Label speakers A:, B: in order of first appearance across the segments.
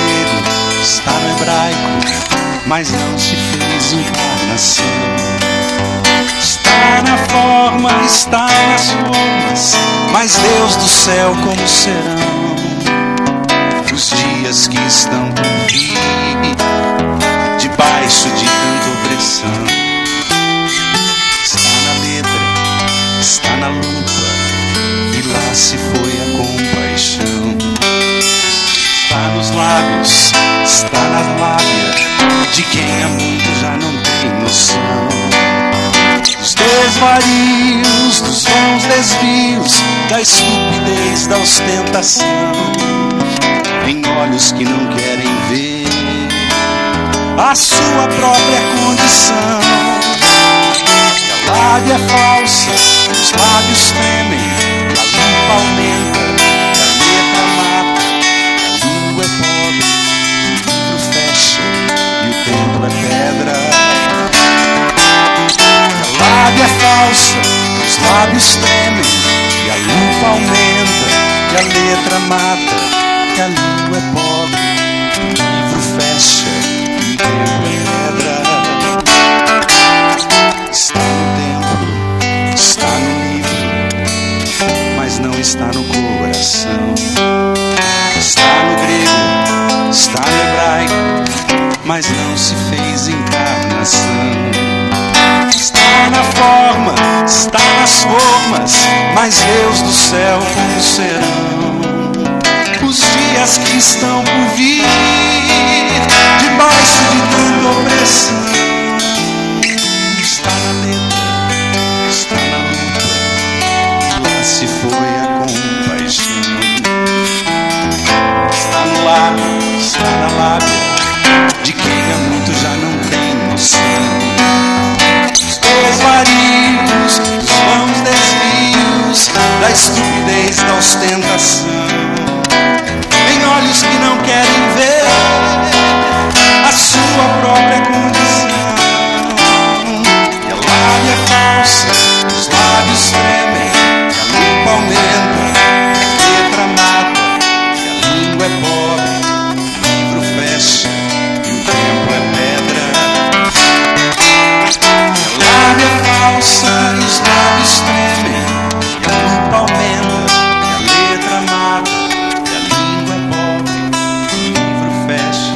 A: grego, está no hebraico, mas não se fez encarnação. Está na forma, está nas formas, mas Deus do céu, como serão os dias que estão por vir, debaixo de tanta opressão. Está na letra, está na lupa, e lá se foi a compaixão. Está nos lábios, está na lábia de quem há muito já não tem noção. Dos desvarios, dos vãos desvios, da estupidez, da ostentação, em olhos que não querem ver a sua própria condição. A lábia é falsa, os lábios tremem, a lupa aumenta, a letra mata, a lua é pobre, o livro fecha e o templo é pedra. A lábia é falsa, os lábios tremem, e a lupa aumenta, e a letra mata, que a lua é pobre, o livro fecha e o templo é pedra. Está no templo, está no livro, mas não está no coração. Está no grego, está no hebraico, mas não se fez encarnação. Está na forma, está nas formas, mas Deus do céu, como serão os dias que estão por vir, debaixo de tanta opressão. Está na letra, está na lupa, lá se foi a compaixão. Está no lábio, está na lábia de quem há muito já não tem noção. Os desvarios, os vãos desvios, da estupidez, da ostentação, em olhos que não querem ver a sua própria condição. E a lábia é falsa, os lábios tremem, e a lupa aumenta, a letra mata, e a língua é pobre, o livro fecha e o templo é pedra. E a lábia é falsa, e os lábios tremem, e a lupa aumenta, e a letra mata, e a língua é pobre, o livro fecha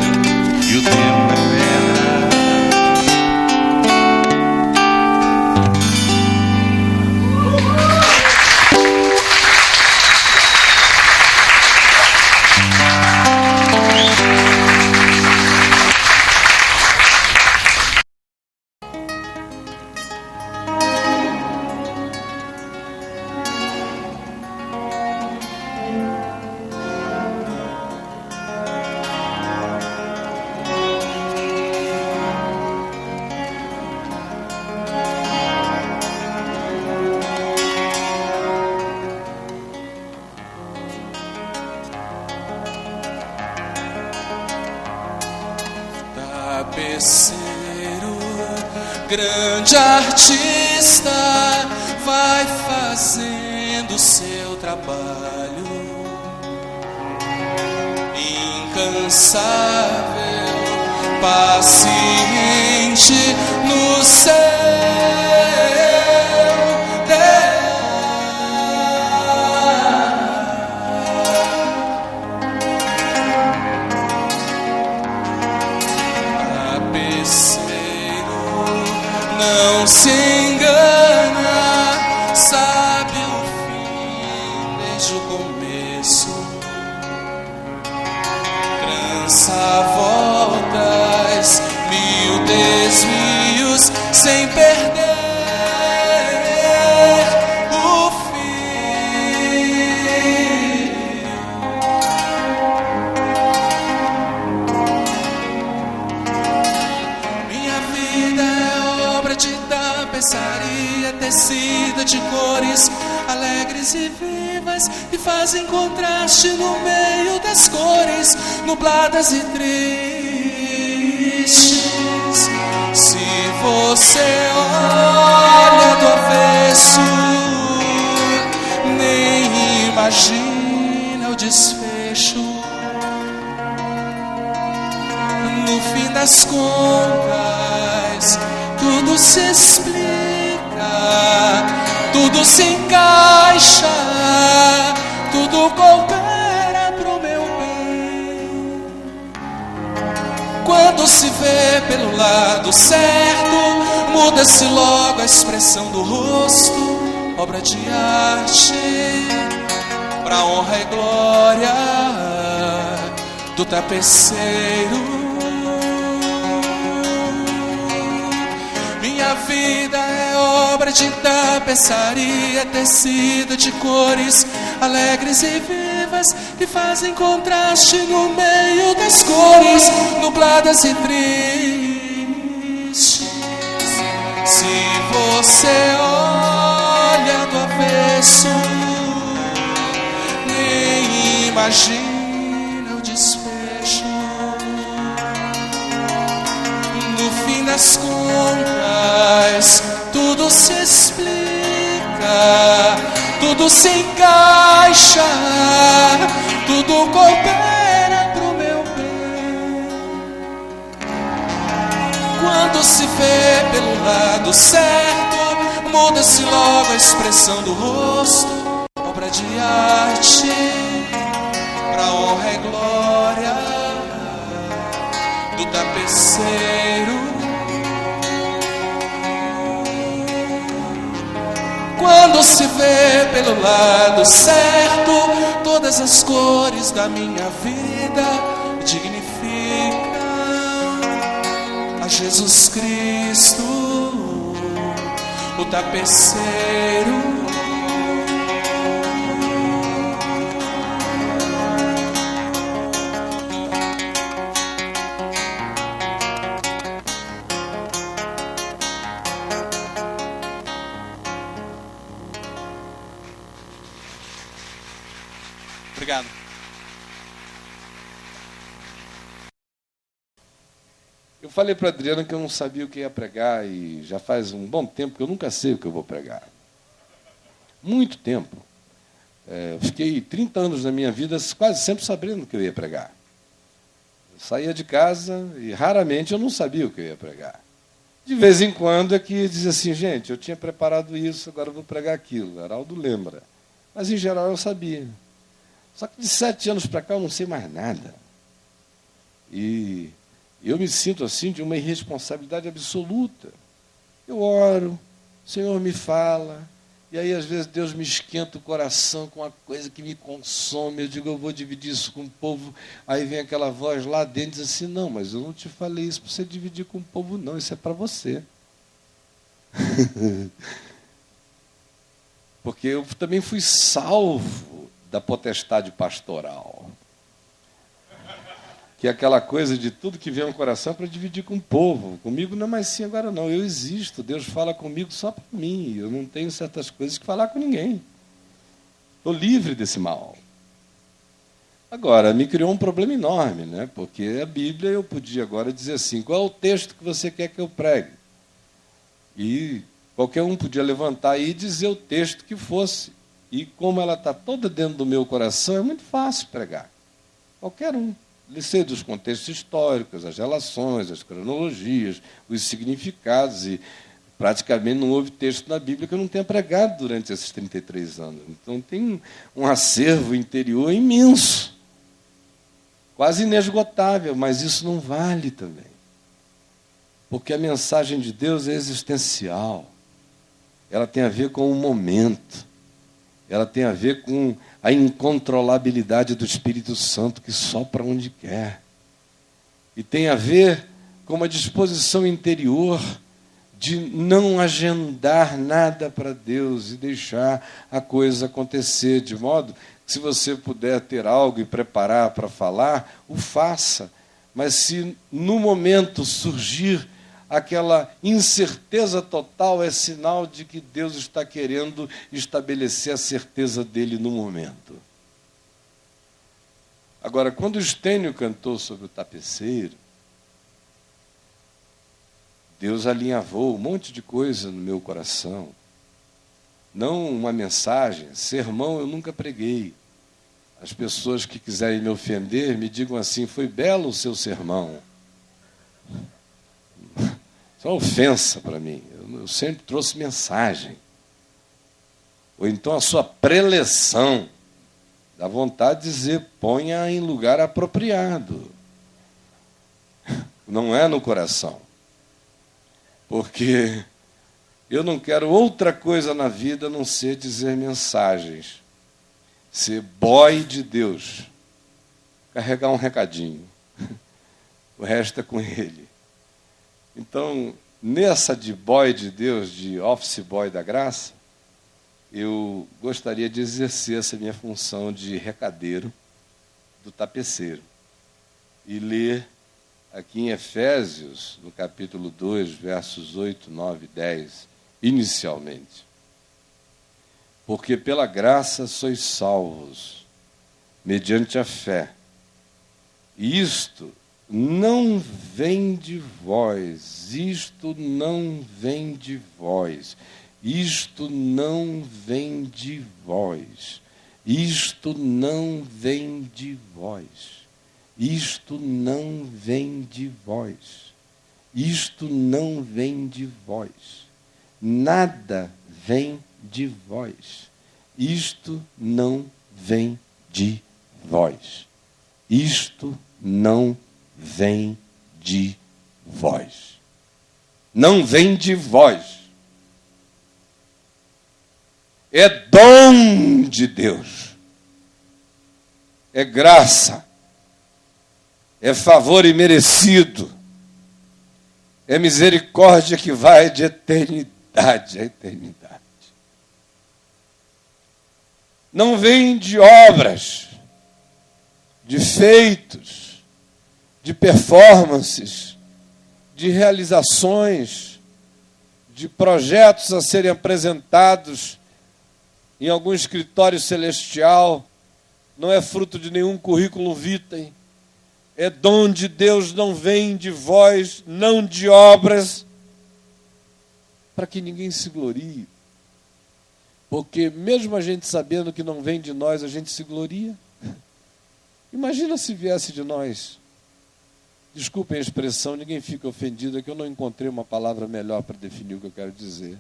A: e o templo é pedra.
B: Tapeceiro, grande artista, vai fazendo seu trabalho, incansável, paciente no céu. Não se engana, sabe o fim desde o começo. Trança voltas, mil desvios, sem perder o fim. Minha vida é obra de tapeçaria tecida de cores alegres e vivas, e fazem contraste no meio das cores nubladas e tristes. Se você olha do avesso, nem imagina o desfecho. das contas, tudo se explica, tudo se encaixa, tudo coopera pro meu bem. Quando se vê pelo lado certo, muda-se logo a expressão do rosto, obra de arte, pra honra e glória do tapeceiro. Minha vida é obra de tapeçaria, tecida de cores alegres e vivas, que fazem contraste no meio das cores nubladas e tristes. Se você olha do avesso, nem imagina o desfecho. No fim das contas, tudo se explica, tudo se encaixa, tudo coopera pro meu bem. Quando se vê pelo lado certo, muda-se logo a expressão do rosto, obra de arte, pra honra e glória do tapeceiro. Quando se vê pelo lado certo, todas as cores da minha vida dignificam a Jesus Cristo, o tapeceiro.
A: Obrigado.
C: Eu falei para a Adriana que eu não sabia o que ia pregar e já faz um bom tempo que eu nunca sei o que eu vou pregar. Muito tempo. Fiquei 30 anos da minha vida quase sempre sabendo o que eu ia pregar. Eu saía de casa e raramente eu não sabia o que eu ia pregar. De vez em quando é que dizia assim, gente, eu tinha preparado isso, agora eu vou pregar aquilo. Heraldo lembra. Mas, em geral, eu sabia. Só que de 7 anos para cá eu não sei mais nada. E eu me sinto assim de uma irresponsabilidade absoluta. Eu oro, o Senhor me fala, e aí às vezes Deus me esquenta o coração com uma coisa que me consome. Eu digo, eu vou dividir isso com o povo. Aí vem aquela voz lá dentro e diz assim, não, mas eu não te falei isso para você dividir com o povo, não, isso é para você. Porque eu também fui salvo da potestade pastoral, que é aquela coisa de tudo que vem ao coração para dividir com o povo. Comigo não é mais assim agora não, eu existo, Deus fala comigo só para mim, eu não tenho certas coisas que falar com ninguém. Estou livre desse mal. Agora, me criou um problema enorme, né? Porque a Bíblia eu podia agora dizer assim, qual é o texto que você quer que eu pregue? E qualquer um podia levantar aí e dizer o texto que fosse. E como ela está toda dentro do meu coração, é muito fácil pregar. Qualquer um. Eu sei dos contextos históricos, as relações, as cronologias, os significados, e praticamente não houve texto na Bíblia que eu não tenha pregado durante esses 33 anos. Então tem um acervo interior imenso, quase inesgotável, mas isso não vale também. Porque a mensagem de Deus é existencial. Ela tem a ver com o momento. Ela tem a ver com a incontrolabilidade do Espírito Santo que sopra onde quer. E tem a ver com uma disposição interior de não agendar nada para Deus e deixar a coisa acontecer, de modo que se você puder ter algo e preparar para falar, o faça. Mas se no momento surgir aquela incerteza total, é sinal de que Deus está querendo estabelecer a certeza dele no momento. Agora, quando o Estênio cantou sobre o tapeceiro, Deus alinhavou um monte de coisa no meu coração. Não uma mensagem, sermão eu nunca preguei. As pessoas que quiserem me ofender, me digam assim, foi belo o seu sermão. Isso é uma ofensa para mim. Eu sempre trouxe mensagem. Ou então a sua preleção. Dá vontade de dizer, ponha em lugar apropriado. Não é no coração. Porque eu não quero outra coisa na vida a não ser dizer mensagens. Ser boy de Deus. Carregar um recadinho. O resto é com ele. Então, nessa de boy de Deus, de office boy da graça, eu gostaria de exercer essa minha função de recadeiro do tapeceiro. E ler aqui em Efésios, no capítulo 2, versos 8, 9 e 10, inicialmente. Porque pela graça sois salvos, mediante a fé. E isto não vem de vós, isto não vem de vós, isto não vem de vós, isto não vem de vós, isto não vem de vós, isto não vem de vós, nada vem de vós, isto não vem de vós, isto não vem de vós. Não vem de vós. É dom de Deus. É graça. É favor imerecido. É misericórdia que vai de eternidade a eternidade. Não vem de obras, de feitos, de performances, de realizações, de projetos a serem apresentados em algum escritório celestial, não é fruto de nenhum currículo vitae, é dom de Deus, não vem de vós, não de obras, para que ninguém se glorie. Porque mesmo a gente sabendo que não vem de nós, a gente se gloria. Imagina se viesse de nós. Desculpem a expressão, ninguém fica ofendido, é que eu não encontrei uma palavra melhor para definir o que eu quero dizer.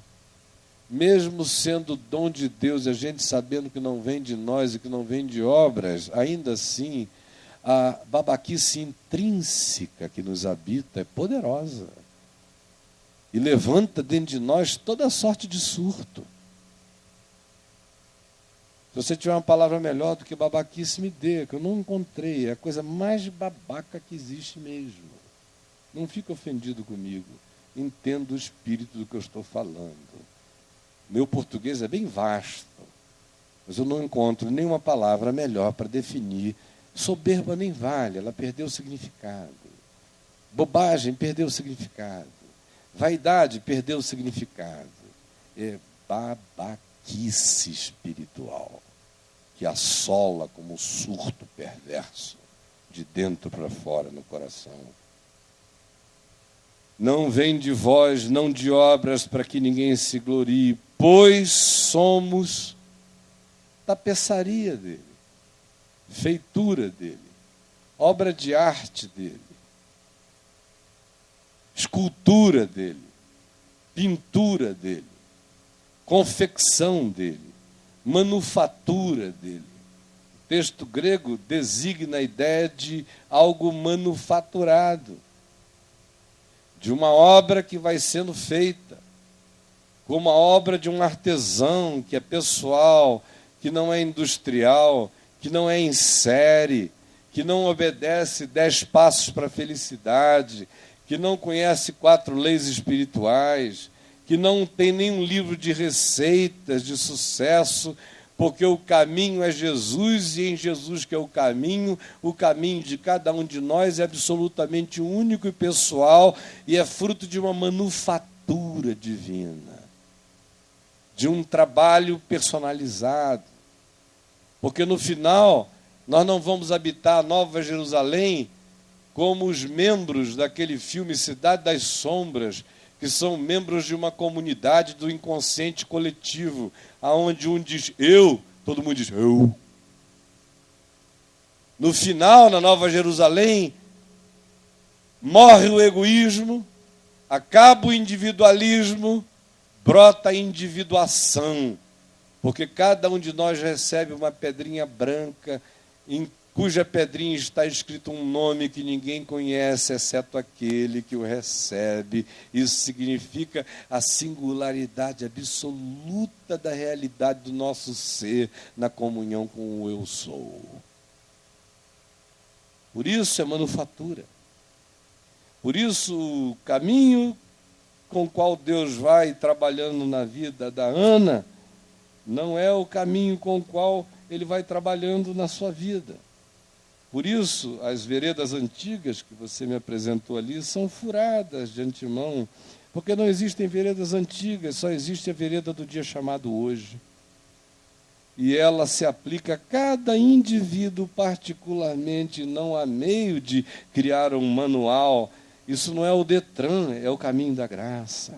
C: Mesmo sendo dom de Deus, a gente sabendo que não vem de nós e que não vem de obras, ainda assim, a babaquice intrínseca que nos habita é poderosa. E levanta dentro de nós toda sorte de surto. Se você tiver uma palavra melhor do que babaquice, me dê, que eu não encontrei. É a coisa mais babaca que existe mesmo. Não fique ofendido comigo. Entenda o espírito do que eu estou falando. Meu português é bem vasto, mas eu não encontro nenhuma palavra melhor para definir. Soberba nem vale, ela perdeu o significado. Bobagem perdeu o significado. Vaidade perdeu o significado. É babaquice espiritual, que assola como um surto perverso, de dentro para fora no coração. Não vem de vós, não de obras, para que ninguém se glorie, pois somos tapeçaria dele, feitura dele, obra de arte dele, escultura dele, pintura dele, confecção dele, manufatura dele. O texto grego designa a ideia de algo manufaturado, de uma obra que vai sendo feita, como a obra de um artesão que é pessoal, que não é industrial, que não é em série, que não obedece 10 passos para a felicidade, que não conhece 4 leis espirituais, que não tem nenhum livro de receitas de sucesso, porque o caminho é Jesus, e em Jesus que é o caminho de cada um de nós é absolutamente único e pessoal, e é fruto de uma manufatura divina, de um trabalho personalizado. Porque no final, nós não vamos habitar a Nova Jerusalém como os membros daquele filme Cidade das Sombras, que são membros de uma comunidade do inconsciente coletivo, aonde um diz eu, todo mundo diz eu. No final, na Nova Jerusalém, morre o egoísmo, Acaba o individualismo, brota a individuação, porque cada um de nós recebe uma pedrinha branca, em cuja pedrinha está escrito um nome que ninguém conhece, exceto aquele que o recebe. Isso significa a singularidade absoluta da realidade do nosso ser na comunhão com o eu sou. Por isso é manufatura. Por isso o caminho com o qual Deus vai trabalhando na vida da Ana não é o caminho com o qual Ele vai trabalhando na sua vida. Por isso, as veredas antigas que você me apresentou ali são furadas de antemão, porque não existem veredas antigas, só existe a vereda do dia chamado hoje. E ela se aplica a cada indivíduo particularmente, não há meio de criar um manual. Isso não é o Detran, é o caminho da graça.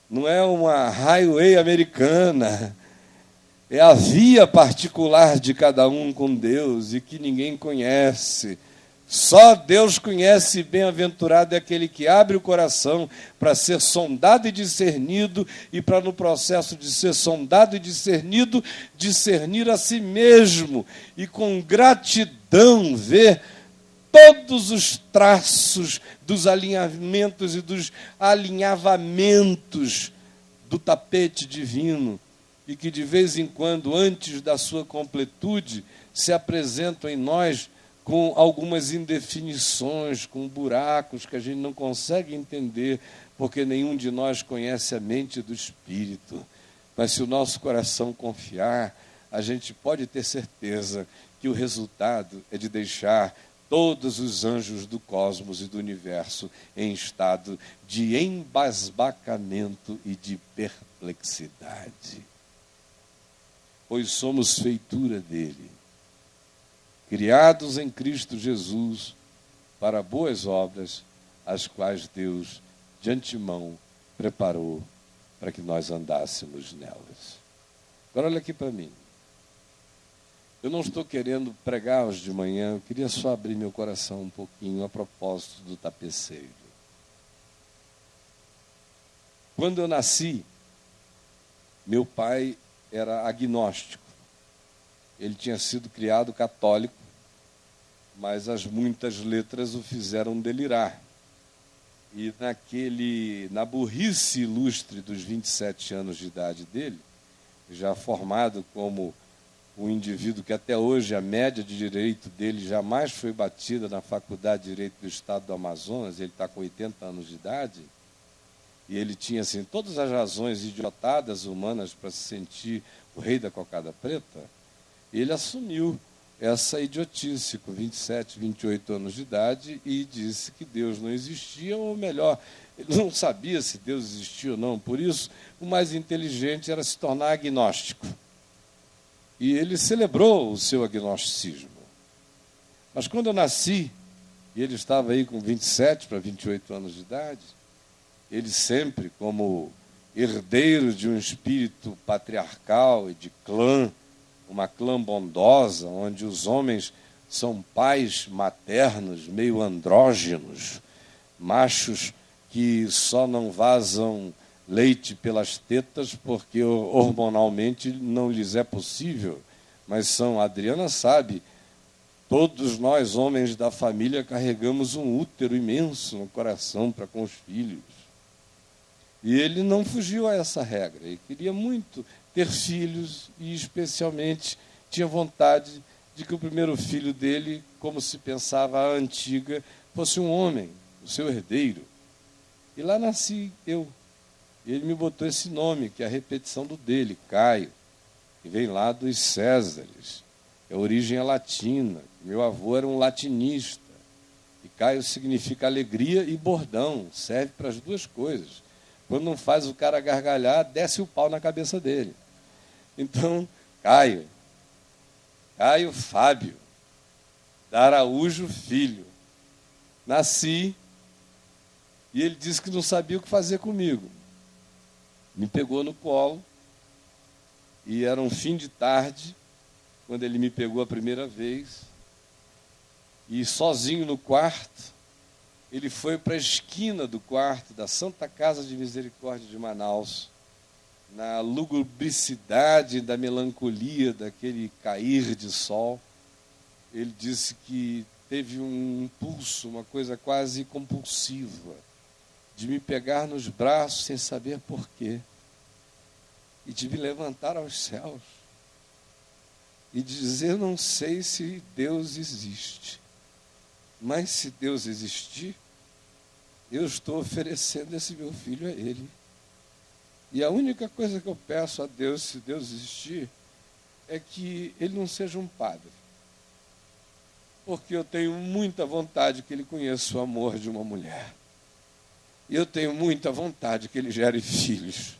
C: Não é uma highway americana. É a via particular de cada um com Deus e que ninguém conhece. Só Deus conhece, bem-aventurado é aquele que abre o coração para ser sondado e discernido, e para, no processo de ser sondado e discernido, discernir a si mesmo e com gratidão ver todos os traços dos alinhamentos e dos alinhavamentos do tapete divino, e que de vez em quando, antes da sua completude, se apresentam em nós com algumas indefinições, com buracos que a gente não consegue entender, porque nenhum de nós conhece a mente do Espírito. Mas se o nosso coração confiar, a gente pode ter certeza que o resultado é de deixar todos os anjos do cosmos e do universo em estado de embasbacamento e de perplexidade. Pois somos feitura dele, criados em Cristo Jesus para boas obras, as quais Deus de antemão preparou para que nós andássemos nelas. Agora olha aqui para mim. Eu não estou querendo pregar hoje de manhã, eu queria só abrir meu coração um pouquinho a propósito do tapeceiro. Quando eu nasci, meu pai era agnóstico. Ele tinha sido criado católico, mas as muitas letras o fizeram delirar. E na burrice ilustre dos 27 anos de idade dele, já formado como um indivíduo que até hoje a média de direito dele jamais foi batida na Faculdade de Direito do Estado do Amazonas, ele está com 80 anos de idade, e ele tinha assim, todas as razões idiotadas humanas para se sentir o rei da cocada preta, ele assumiu essa idiotice com 27, 28 anos de idade e disse que Deus não existia, ou melhor, ele não sabia se Deus existia ou não, por isso o mais inteligente era se tornar agnóstico. E ele celebrou o seu agnosticismo. Mas quando eu nasci, e ele estava aí com 27 para 28 anos de idade, ele sempre, como herdeiro de um espírito patriarcal e de clã, uma clã bondosa, onde os homens são pais maternos, meio andrógenos, machos que só não vazam leite pelas tetas porque hormonalmente não lhes é possível, mas são, a Adriana sabe, todos nós, homens da família, carregamos um útero imenso no coração para com os filhos. E ele não fugiu a essa regra, ele queria muito ter filhos e, especialmente, tinha vontade de que o primeiro filho dele, como se pensava a antiga, fosse um homem, o seu herdeiro. E lá nasci eu. Ele me botou esse nome, que é a repetição do dele, Caio, que vem lá dos Césares. É a origem latina. Meu avô era um latinista. E Caio significa alegria e bordão, serve para as duas coisas. Quando não faz o cara gargalhar, desce o pau na cabeça dele. Então, Caio Fábio, da Araújo Filho. Nasci, e ele disse que não sabia o que fazer comigo. Me pegou no colo, e era um fim de tarde, quando ele me pegou a primeira vez, e sozinho no quarto, ele foi para a esquina do quarto da Santa Casa de Misericórdia de Manaus, na lugubricidade da melancolia daquele cair de sol. Ele disse que teve um impulso, uma coisa quase compulsiva, de me pegar nos braços sem saber porquê, e de me levantar aos céus, e dizer: não sei se Deus existe, mas se Deus existir, eu estou oferecendo esse meu filho a Ele. E a única coisa que eu peço a Deus, se Deus existir, é que Ele não seja um padre. Porque eu tenho muita vontade que Ele conheça o amor de uma mulher. E eu tenho muita vontade que Ele gere filhos.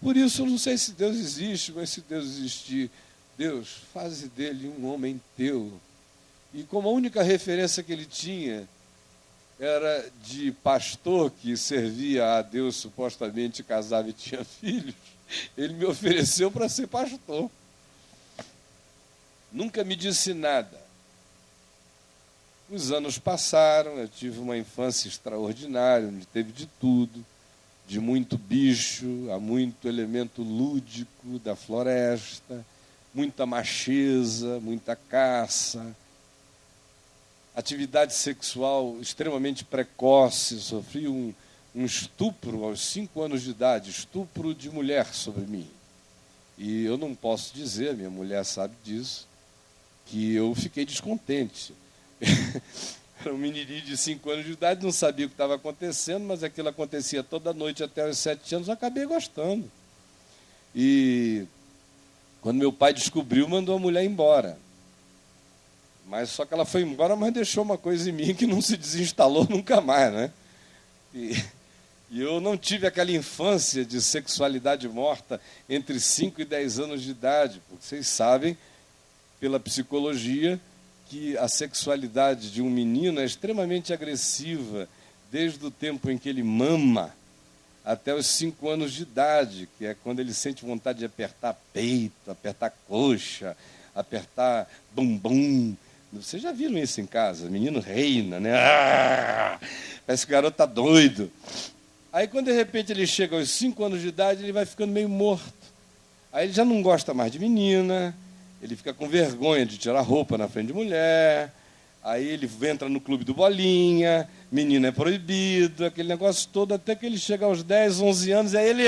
C: Por isso, eu não sei se Deus existe, mas se Deus existir, Deus, faze dele um homem teu. E como a única referência que ele tinha era de pastor que servia a Deus, supostamente casava e tinha filhos, ele me ofereceu para ser pastor. Nunca me disse nada. Os anos passaram, eu tive uma infância extraordinária, onde teve de tudo, de muito bicho, a muito elemento lúdico da floresta, muita macheza, muita caça, atividade sexual extremamente precoce. Sofri um estupro aos 5 anos de idade, estupro de mulher sobre mim. E eu não posso dizer, minha mulher sabe disso, que eu fiquei descontente. Era um menininho de 5 anos de idade, não sabia o que estava acontecendo, mas aquilo acontecia toda noite até os 7 anos, eu acabei gostando. E quando meu pai descobriu, mandou a mulher embora. Mas só que ela foi embora, mas deixou uma coisa em mim que não se desinstalou nunca mais, né? E eu não tive aquela infância de sexualidade morta entre 5 e 10 anos de idade, porque vocês sabem, pela psicologia, que a sexualidade de um menino é extremamente agressiva desde o tempo em que ele mama até os 5 anos de idade, que é quando ele sente vontade de apertar peito, apertar coxa, apertar bumbum. Vocês já viram isso em casa? Menino reina, né? Ah! Parece que o garoto está doido. Aí, quando de repente ele chega aos 5 anos de idade, ele vai ficando meio morto. Aí ele já não gosta mais de menina, ele fica com vergonha de tirar roupa na frente de mulher, aí ele entra no clube do bolinha, menina é proibido, aquele negócio todo, até que ele chega aos 10, 11 anos, aí ele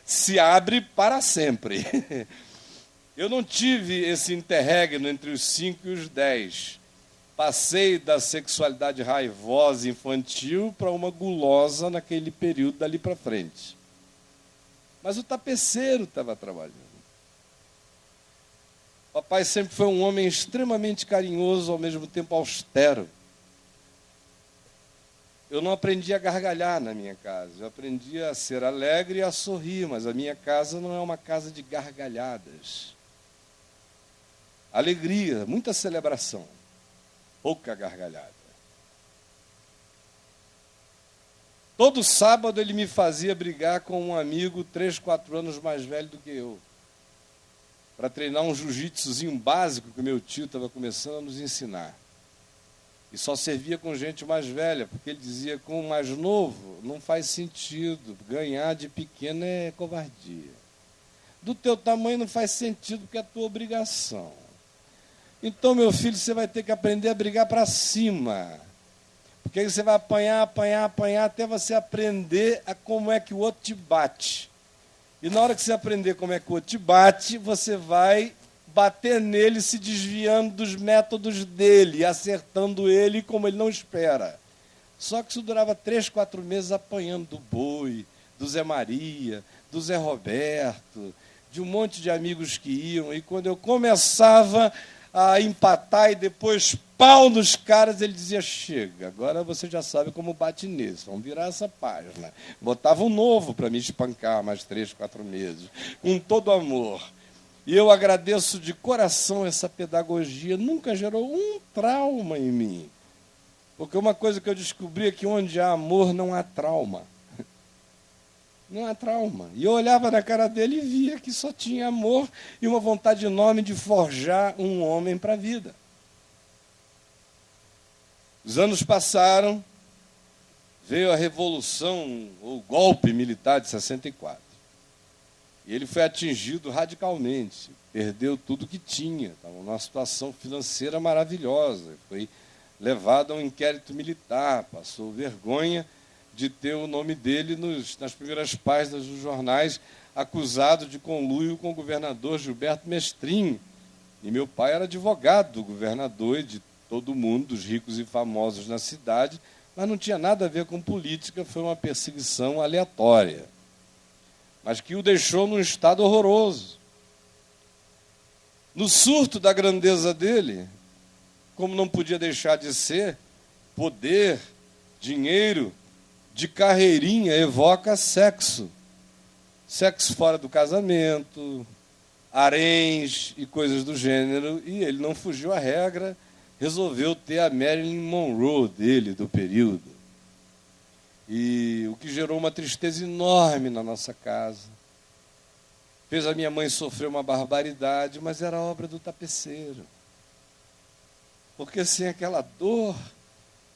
C: se abre para sempre. Eu não tive esse interregno entre os 5 e os 10. Passei da sexualidade raivosa infantil para uma gulosa naquele período dali para frente. Mas o tapeceiro estava trabalhando. Papai sempre foi um homem extremamente carinhoso, ao mesmo tempo austero. Eu não aprendi a gargalhar na minha casa. Eu aprendi a ser alegre e a sorrir, mas a minha casa não é uma casa de gargalhadas. Alegria, muita celebração, pouca gargalhada. Todo sábado ele me fazia brigar com um amigo 3, 4 anos mais velho do que eu, para treinar um jiu-jitsuzinho básico que o meu tio estava começando a nos ensinar. E só servia com gente mais velha, porque ele dizia que com o mais novo não faz sentido, ganhar de pequeno é covardia. Do teu tamanho não faz sentido, porque é a tua obrigação. Então, meu filho, você vai ter que aprender a brigar para cima. Porque aí você vai apanhar, apanhar, apanhar, até você aprender a como é que o outro te bate. E na hora que você aprender como é que o outro te bate, você vai bater nele, se desviando dos métodos dele, acertando ele como ele não espera. Só que isso durava 3, 4 meses apanhando do Boi, do Zé Maria, do Zé Roberto, de um monte de amigos que iam. E quando eu começava a empatar e depois pau nos caras, ele dizia: chega, agora você já sabe como bate nisso, vamos virar essa página. Botava um novo para me espancar mais 3, 4 meses, com todo amor. E eu agradeço de coração essa pedagogia, nunca gerou um trauma em mim. Porque uma coisa que eu descobri é que onde há amor não há trauma. Não há trauma. E eu olhava na cara dele e via que só tinha amor e uma vontade enorme de forjar um homem para a vida. Os anos passaram, veio a Revolução, ou golpe militar de 64. E ele foi atingido radicalmente, perdeu tudo que tinha, estava numa situação financeira maravilhosa, foi levado a um inquérito militar, passou vergonha de ter o nome dele nas primeiras páginas dos jornais, acusado de conluio com o governador Gilberto Mestrinho. E meu pai era advogado do governador e de todo mundo, dos ricos e famosos na cidade, mas não tinha nada a ver com política, foi uma perseguição aleatória, mas que o deixou num estado horroroso. No surto da grandeza dele, como não podia deixar de ser, poder, dinheiro, de carreirinha evoca sexo. Sexo fora do casamento, haréns e coisas do gênero, e ele não fugiu à regra, resolveu ter a Marilyn Monroe dele, do período. E o que gerou uma tristeza enorme na nossa casa. Fez a minha mãe sofrer uma barbaridade, mas era obra do tapeceiro. Porque sem aquela dor,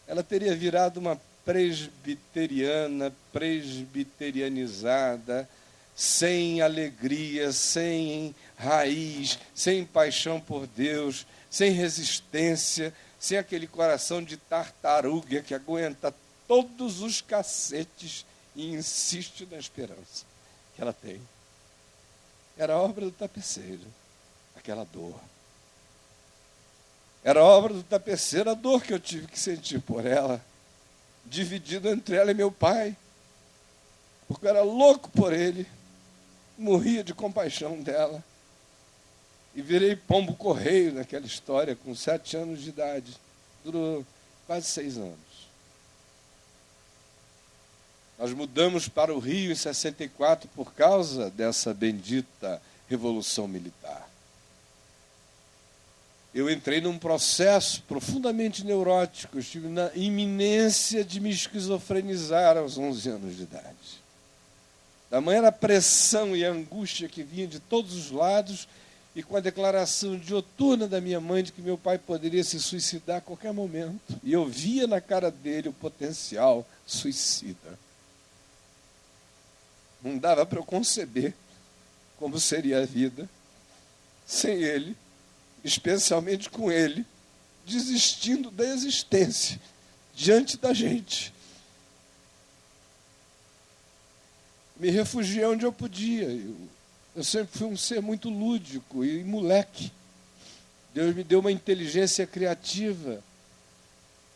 C: ela teria virado uma presbiteriana, presbiterianizada, sem alegria, sem raiz, sem paixão por Deus, sem resistência, sem aquele coração de tartaruga que aguenta todos os cacetes e insiste na esperança que ela tem. Era obra do tapeceiro, aquela dor. Era obra do tapeceiro a dor que eu tive que sentir por ela, dividido entre ela e meu pai, porque eu era louco por ele, morria de compaixão dela, e virei pombo correio naquela história com 7 anos de idade. Durou quase 6 anos. Nós mudamos para o Rio em 64 por causa dessa bendita Revolução Militar. Eu entrei num processo profundamente neurótico, eu estive na iminência de me esquizofrenizar aos 11 anos de idade. Tamanha era a pressão e a angústia que vinha de todos os lados, e com a declaração dioturna da minha mãe de que meu pai poderia se suicidar a qualquer momento. E eu via na cara dele o potencial suicida. Não dava para eu conceber como seria a vida sem ele, especialmente com ele, desistindo da existência diante da gente. Me refugiei onde eu podia. Eu sempre fui um ser muito lúdico e moleque. Deus me deu uma inteligência criativa,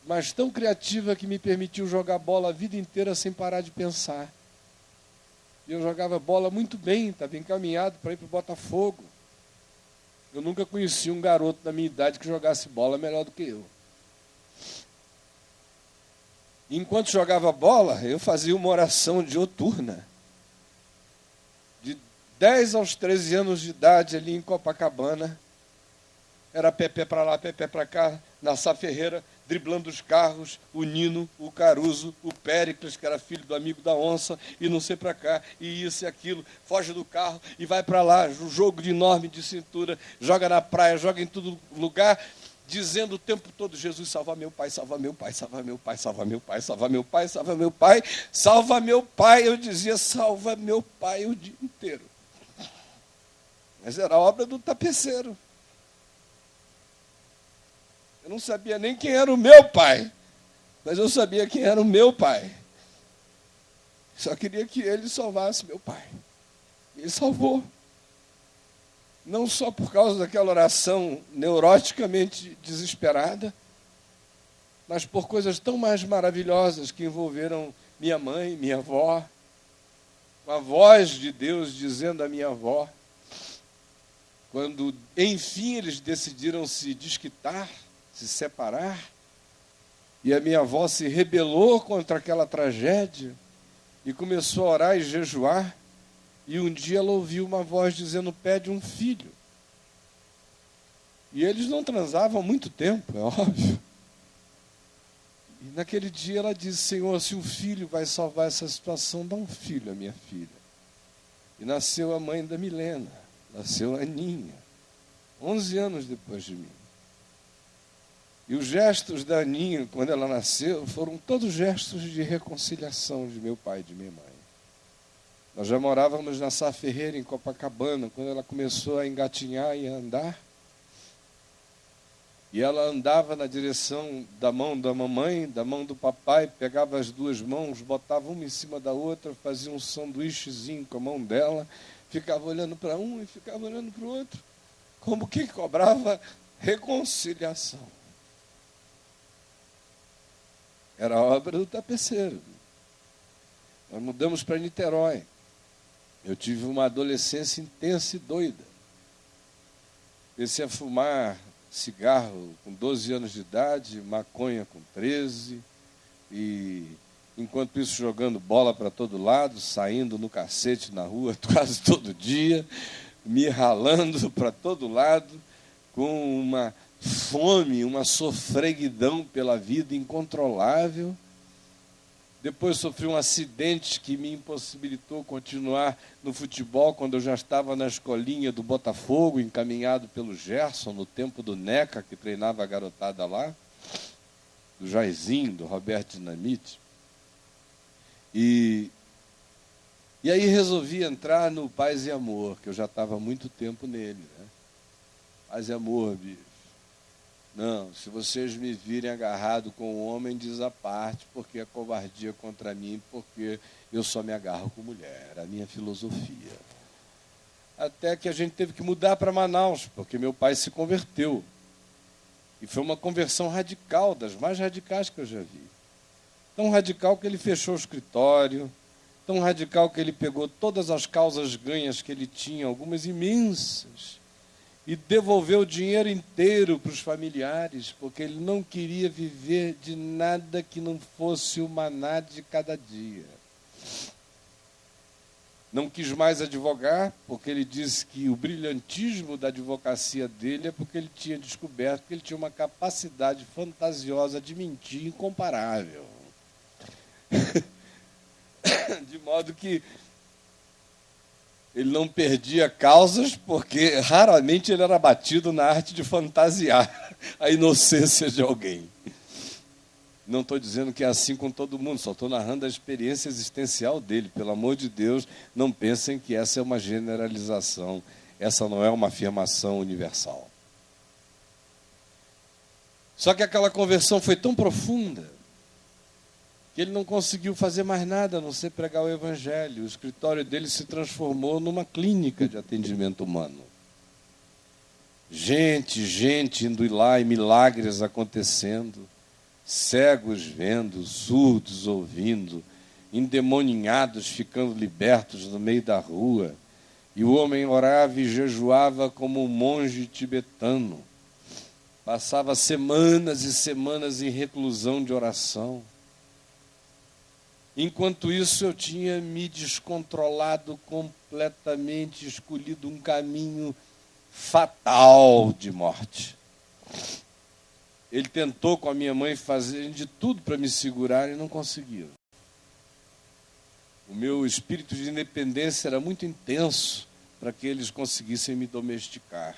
C: mas tão criativa que me permitiu jogar bola a vida inteira sem parar de pensar. Eu jogava bola muito bem, estava encaminhado para ir para o Botafogo. Eu nunca conheci um garoto da minha idade que jogasse bola melhor do que eu. Enquanto jogava bola, eu fazia uma oração dioturna. De 10 aos 13 anos de idade, ali em Copacabana, era pé para lá, pé para cá, na Sá Ferreira, driblando os carros, o Nino, o Caruso, o Péricles, que era filho do amigo da onça, e não sei para cá, e isso e aquilo, foge do carro e vai para lá, jogo de enorme de cintura, joga na praia, joga em todo lugar, dizendo o tempo todo: Jesus, salva meu pai, salva meu pai, salva meu pai, salva meu pai, salva meu pai, salva meu pai, salva meu pai. Eu dizia: salva meu pai o dia inteiro. Mas era obra do tapeceiro. Eu não sabia nem quem era o meu pai, mas eu sabia quem era o meu pai. Só queria que ele salvasse meu pai. Ele salvou. Não só por causa daquela oração neuroticamente desesperada, mas por coisas tão mais maravilhosas que envolveram minha mãe, minha avó, a voz de Deus dizendo à minha avó, quando enfim eles decidiram se desquitar, se separar, e a minha avó se rebelou contra aquela tragédia e começou a orar e jejuar, e um dia ela ouviu uma voz dizendo: pede um filho. E eles não transavam há muito tempo, é óbvio. E naquele dia ela disse: Senhor, se um filho vai salvar essa situação, dá um filho à minha filha. E nasceu a mãe da Milena, nasceu a Aninha, 11 anos depois de mim. E os gestos da Aninha, quando ela nasceu, foram todos gestos de reconciliação de meu pai e de minha mãe. Nós já morávamos na Sá Ferreira, em Copacabana, quando ela começou a engatinhar e a andar. E ela andava na direção da mão da mamãe, da mão do papai, pegava as duas mãos, botava uma em cima da outra, fazia um sanduíchezinho com a mão dela, ficava olhando para um e ficava olhando para o outro, como que cobrava reconciliação. Era a obra do tapeceiro. Nós mudamos para Niterói. Eu tive uma adolescência intensa e doida. Comecei a fumar cigarro com 12 anos de idade, maconha com 13, e enquanto isso jogando bola para todo lado, saindo no cacete na rua quase todo dia, me ralando para todo lado, com uma fome, uma sofreguidão pela vida incontrolável. Depois sofri um acidente que me impossibilitou continuar no futebol quando eu já estava na escolinha do Botafogo, encaminhado pelo Gerson, no tempo do Neca, que treinava a garotada lá, do Jairzinho, do Roberto Dinamite. E aí resolvi entrar no Paz e Amor, que eu já estava há muito tempo nele. Né? Paz e Amor, bicho. Não, se vocês me virem agarrado com um homem, diz a parte, porque é covardia contra mim, porque eu só me agarro com mulher, a minha filosofia. Até que a gente teve que mudar para Manaus, porque meu pai se converteu. E foi uma conversão radical, das mais radicais que eu já vi. Tão radical que ele fechou o escritório, tão radical que ele pegou todas as causas ganhas que ele tinha, algumas imensas, e devolveu o dinheiro inteiro para os familiares, porque ele não queria viver de nada que não fosse o maná de cada dia. Não quis mais advogar, porque ele disse que o brilhantismo da advocacia dele é porque ele tinha descoberto que ele tinha uma capacidade fantasiosa de mentir incomparável. De modo que ele não perdia causas, porque raramente ele era batido na arte de fantasiar a inocência de alguém. Não estou dizendo que é assim com todo mundo, só estou narrando a experiência existencial dele. Pelo amor de Deus, não pensem que essa é uma generalização, essa não é uma afirmação universal. Só que aquela conversão foi tão profunda que ele não conseguiu fazer mais nada a não ser pregar o Evangelho. O escritório dele se transformou numa clínica de atendimento humano. Gente indo lá e milagres acontecendo, cegos vendo, surdos ouvindo, endemoninhados ficando libertos no meio da rua. E o homem orava e jejuava como um monge tibetano. Passava semanas e semanas em reclusão de oração. Enquanto isso, eu tinha me descontrolado completamente, escolhido um caminho fatal de morte. Ele tentou com a minha mãe fazer de tudo para me segurar e não conseguiu. O meu espírito de independência era muito intenso para que eles conseguissem me domesticar.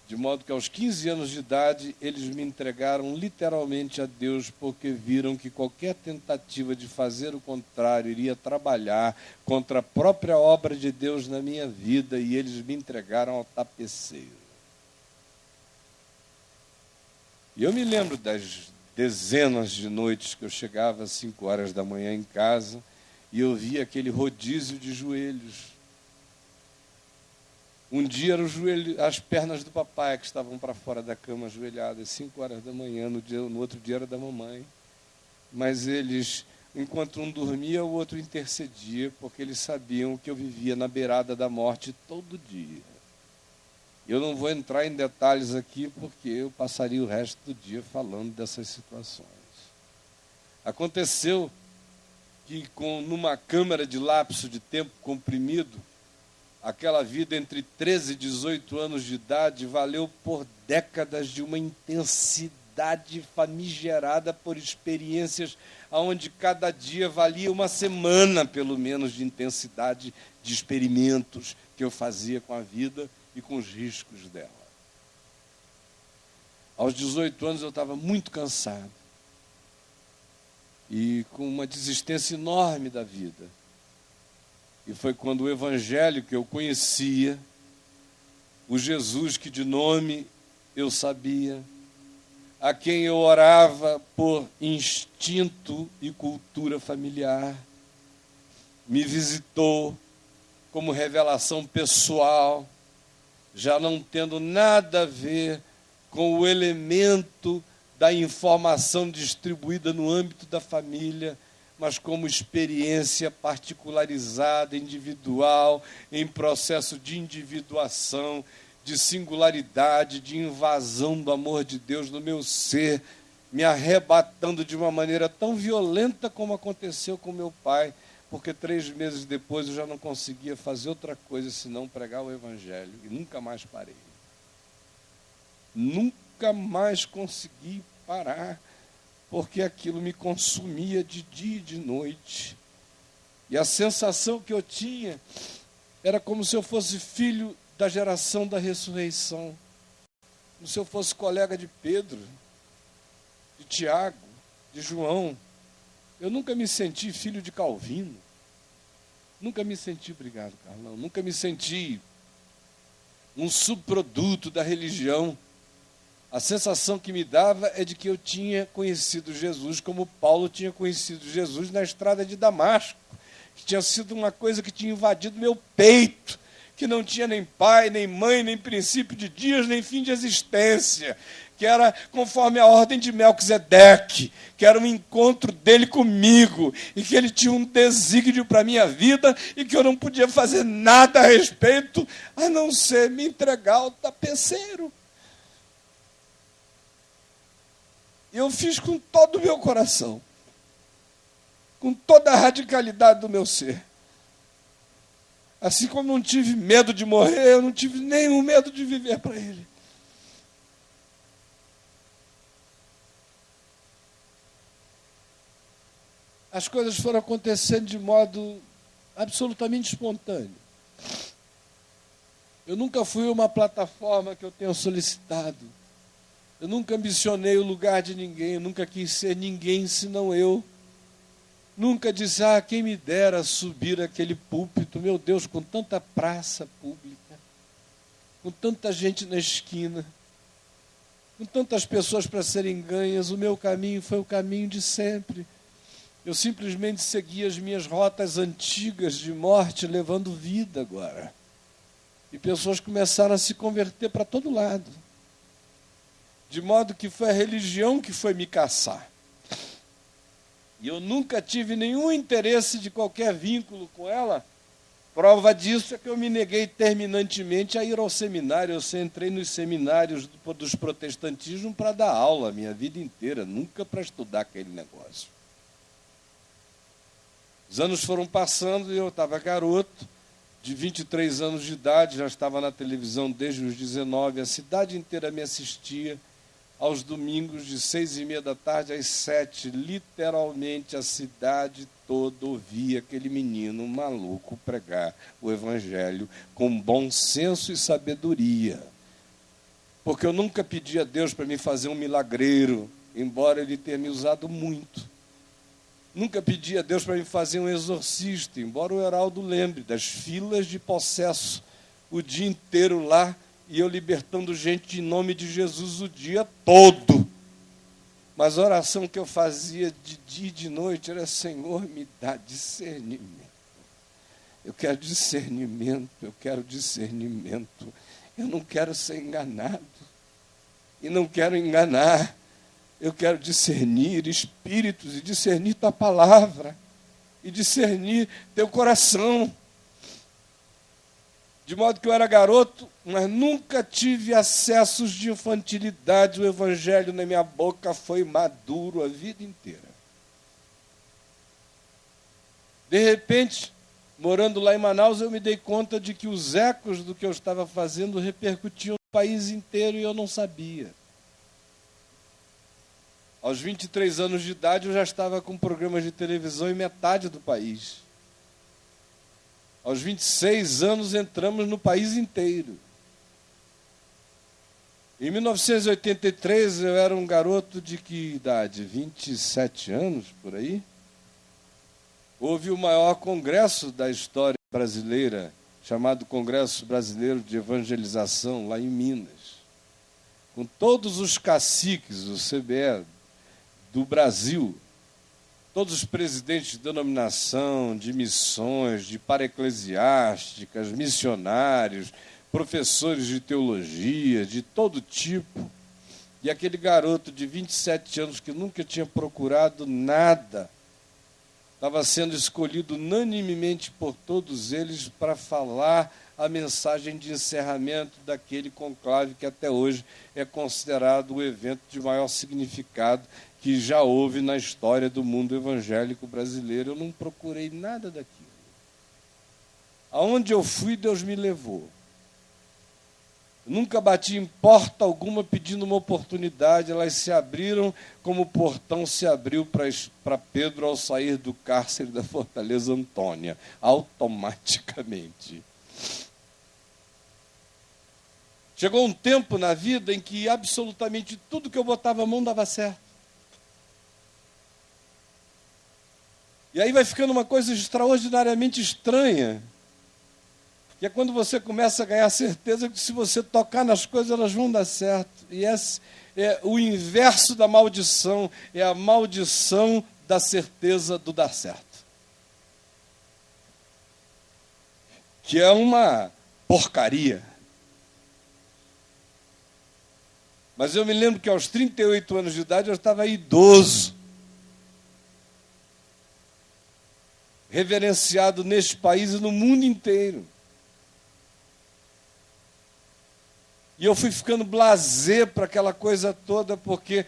C: De modo que aos 15 anos de idade, eles me entregaram literalmente a Deus, porque viram que qualquer tentativa de fazer o contrário iria trabalhar contra a própria obra de Deus na minha vida, e eles me entregaram ao tapeceiro. E eu me lembro das dezenas de noites que eu chegava às 5 horas da manhã em casa e eu via aquele rodízio de joelhos. Um dia eram as pernas do papai que estavam para fora da cama ajoelhadas, 5 horas da manhã, no outro dia era da mamãe. Mas eles, enquanto um dormia, o outro intercedia, porque eles sabiam que eu vivia na beirada da morte todo dia. Eu não vou entrar em detalhes aqui, porque eu passaria o resto do dia falando dessas situações. Aconteceu que, numa câmara de lapso de tempo comprimido, aquela vida entre 13 e 18 anos de idade valeu por décadas de uma intensidade famigerada por experiências onde cada dia valia uma semana, pelo menos, de intensidade de experimentos que eu fazia com a vida e com os riscos dela. Aos 18 anos eu estava muito cansado e com uma desistência enorme da vida. E foi quando o evangelho que eu conhecia, o Jesus que de nome eu sabia, a quem eu orava por instinto e cultura familiar, me visitou como revelação pessoal, já não tendo nada a ver com o elemento da informação distribuída no âmbito da família, mas como experiência particularizada, individual, em processo de individuação, de singularidade, de invasão do amor de Deus no meu ser, me arrebatando de uma maneira tão violenta como aconteceu com meu pai, porque 3 meses depois eu já não conseguia fazer outra coisa senão pregar o evangelho, e nunca mais parei. Nunca mais consegui parar, porque aquilo me consumia de dia e de noite. E a sensação que eu tinha era como se eu fosse filho da geração da ressurreição, como se eu fosse colega de Pedro, de Tiago, de João. Eu nunca me senti filho de Calvino, nunca me senti, obrigado, Carlão, nunca me senti um subproduto da religião. A sensação que me dava é de que eu tinha conhecido Jesus como Paulo tinha conhecido Jesus na estrada de Damasco, que tinha sido uma coisa que tinha invadido meu peito, que não tinha nem pai, nem mãe, nem princípio de dias, nem fim de existência, que era conforme a ordem de Melquisedeque, que era um encontro dele comigo, e que ele tinha um desígnio para a minha vida, e que eu não podia fazer nada a respeito, a não ser me entregar ao tapeceiro. Eu fiz com todo o meu coração, com toda a radicalidade do meu ser. Assim como não tive medo de morrer, eu não tive nenhum medo de viver para Ele. As coisas foram acontecendo de modo absolutamente espontâneo. Eu nunca fui uma plataforma que eu tenha solicitado. Eu nunca ambicionei o lugar de ninguém, eu nunca quis ser ninguém senão eu. Nunca disse, quem me dera subir aquele púlpito, meu Deus, com tanta praça pública, com tanta gente na esquina, com tantas pessoas para serem ganhas, o meu caminho foi o caminho de sempre. Eu simplesmente segui as minhas rotas antigas de morte, levando vida agora. E pessoas começaram a se converter para todo lado. De modo que foi a religião que foi me caçar. E eu nunca tive nenhum interesse de qualquer vínculo com ela. Prova disso é que eu me neguei terminantemente a ir ao seminário. Eu sempre entrei nos seminários dos protestantismos para dar aula a minha vida inteira, nunca para estudar aquele negócio. Os anos foram passando e eu estava garoto, de 23 anos de idade, já estava na televisão desde os 19, a cidade inteira me assistia. Aos domingos, de 6h30 da tarde às 7, literalmente a cidade toda ouvia aquele menino maluco pregar o evangelho com bom senso e sabedoria. Porque eu nunca pedi a Deus para me fazer um milagreiro, embora Ele tenha me usado muito. Nunca pedi a Deus para me fazer um exorcista, embora o Heraldo lembre das filas de possesso o dia inteiro lá, e eu libertando gente em nome de Jesus o dia todo. Mas a oração que eu fazia de dia e de noite era, Senhor, me dá discernimento. Eu quero discernimento, eu quero discernimento. Eu não quero ser enganado. E não quero enganar. Eu quero discernir espíritos e discernir tua palavra. E discernir teu coração. De modo que eu era garoto, mas nunca tive acessos de infantilidade. O evangelho na minha boca foi maduro a vida inteira. De repente, morando lá em Manaus, eu me dei conta de que os ecos do que eu estava fazendo repercutiam no país inteiro e eu não sabia. Aos 23 anos de idade, eu já estava com programas de televisão em metade do país. Aos 26 anos, entramos no país inteiro. Em 1983, eu era um garoto de que idade? 27 anos, por aí. Houve o maior congresso da história brasileira, chamado Congresso Brasileiro de Evangelização, lá em Minas. Com todos os caciques, o CBE, do Brasil, todos os presidentes de denominação, de missões, de paraeclesiásticas, missionários, professores de teologia, de todo tipo. E aquele garoto de 27 anos que nunca tinha procurado nada, estava sendo escolhido unanimemente por todos eles para falar a mensagem de encerramento daquele conclave que até hoje é considerado o evento de maior significado que já houve na história do mundo evangélico brasileiro. Eu não procurei nada daquilo. Aonde eu fui, Deus me levou. Nunca bati em porta alguma pedindo uma oportunidade, elas se abriram como o portão se abriu para Pedro ao sair do cárcere da Fortaleza Antônia, automaticamente. Chegou um tempo na vida em que absolutamente tudo que eu botava a mão dava certo. E aí vai ficando uma coisa extraordinariamente estranha, que é quando você começa a ganhar certeza que se você tocar nas coisas, elas vão dar certo. E esse é o inverso da maldição, é a maldição da certeza do dar certo. Que é uma porcaria. Mas eu me lembro que aos 38 anos de idade eu estava idoso, reverenciado neste país e no mundo inteiro. E eu fui ficando blasé para aquela coisa toda, porque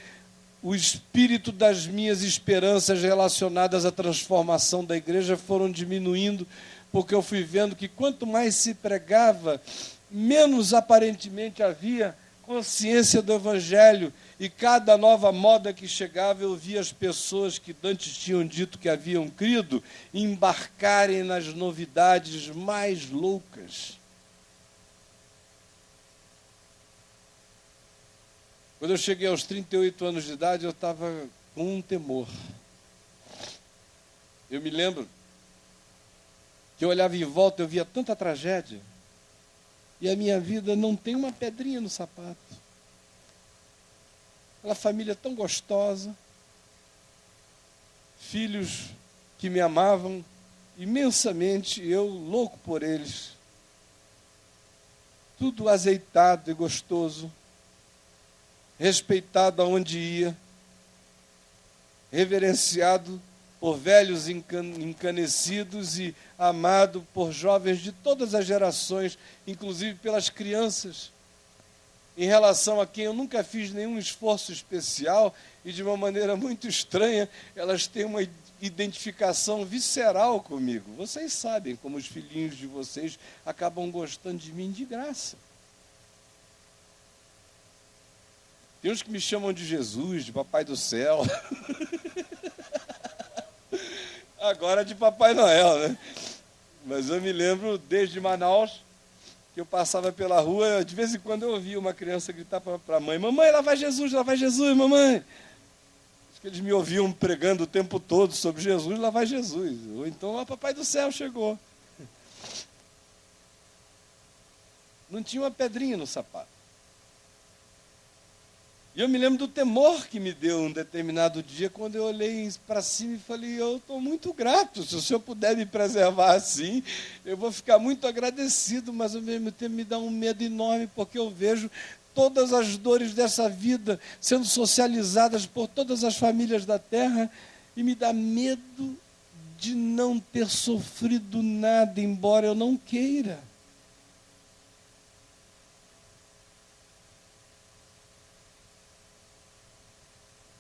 C: o espírito das minhas esperanças relacionadas à transformação da igreja foram diminuindo, porque eu fui vendo que quanto mais se pregava, menos aparentemente havia consciência do Evangelho, e cada nova moda que chegava, eu via as pessoas que antes tinham dito que haviam crido, embarcarem nas novidades mais loucas. Quando eu cheguei aos 38 anos de idade, eu estava com um temor. Eu me lembro que eu olhava em volta, eu via tanta tragédia, e a minha vida não tem uma pedrinha no sapato. Aquela família tão gostosa, filhos que me amavam imensamente, eu louco por eles. Tudo azeitado e gostoso, respeitado aonde ia, reverenciado por velhos encanecidos e amado por jovens de todas as gerações, inclusive pelas crianças, em relação a quem eu nunca fiz nenhum esforço especial, e de uma maneira muito estranha, elas têm uma identificação visceral comigo. Vocês sabem como os filhinhos de vocês acabam gostando de mim de graça. Tem uns que me chamam de Jesus, de Papai do Céu. Agora de Papai Noel, né? Mas eu me lembro, desde Manaus, que eu passava pela rua, de vez em quando eu ouvia uma criança gritar para a mãe: mamãe, lá vai Jesus, mamãe. Acho que eles me ouviam pregando o tempo todo sobre Jesus, lá vai Jesus. Ou então, ó, Papai do Céu chegou. Não tinha uma pedrinha no sapato. E eu me lembro do temor que me deu um determinado dia, quando eu olhei para cima e falei: eu estou muito grato, se o Senhor puder me preservar assim, eu vou ficar muito agradecido, mas ao mesmo tempo me dá um medo enorme, porque eu vejo todas as dores dessa vida sendo socializadas por todas as famílias da terra, e me dá medo de não ter sofrido nada, embora eu não queira.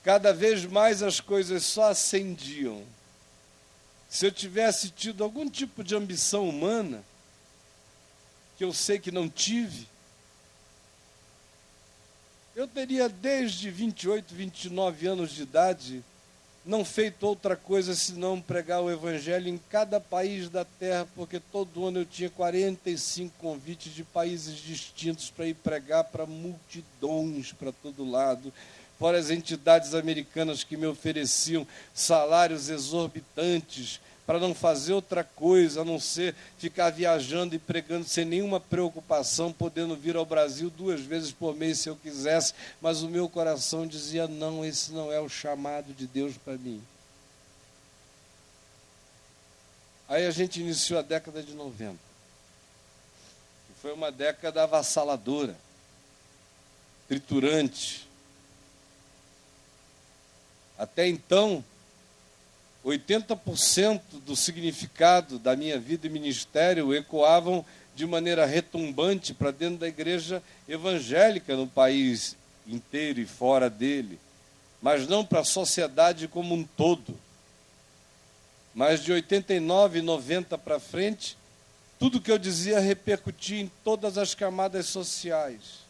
C: Cada vez mais as coisas só ascendiam. Se eu tivesse tido algum tipo de ambição humana, que eu sei que não tive, eu teria desde 28, 29 anos de idade não feito outra coisa senão pregar o Evangelho em cada país da terra, porque todo ano eu tinha 45 convites de países distintos para ir pregar para multidões para todo lado, fora as entidades americanas que me ofereciam salários exorbitantes para não fazer outra coisa, a não ser ficar viajando e pregando sem nenhuma preocupação, podendo vir ao Brasil 2 vezes por mês se eu quisesse, mas o meu coração dizia, não, esse não é o chamado de Deus para mim. Aí a gente iniciou a década de 90, que foi uma década avassaladora, triturante. Até então, 80% do significado da minha vida e ministério ecoavam de maneira retumbante para dentro da igreja evangélica no país inteiro e fora dele, mas não para a sociedade como um todo. Mas de 89, 90 para frente, tudo que eu dizia repercutia em todas as camadas sociais,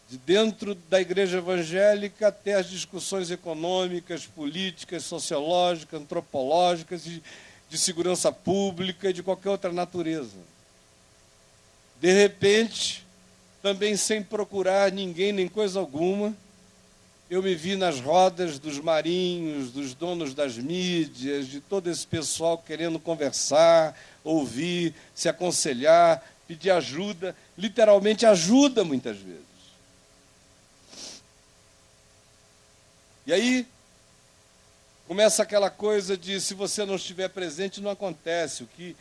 C: de dentro da igreja evangélica até as discussões econômicas, políticas, sociológicas, antropológicas, de segurança pública e de qualquer outra natureza. De repente, também sem procurar ninguém nem coisa alguma, eu me vi nas rodas dos marinhos, dos donos das mídias, de todo esse pessoal querendo conversar, ouvir, se aconselhar, pedir ajuda, literalmente ajuda muitas vezes. E aí, começa aquela coisa de se você não estiver presente, não acontece. O que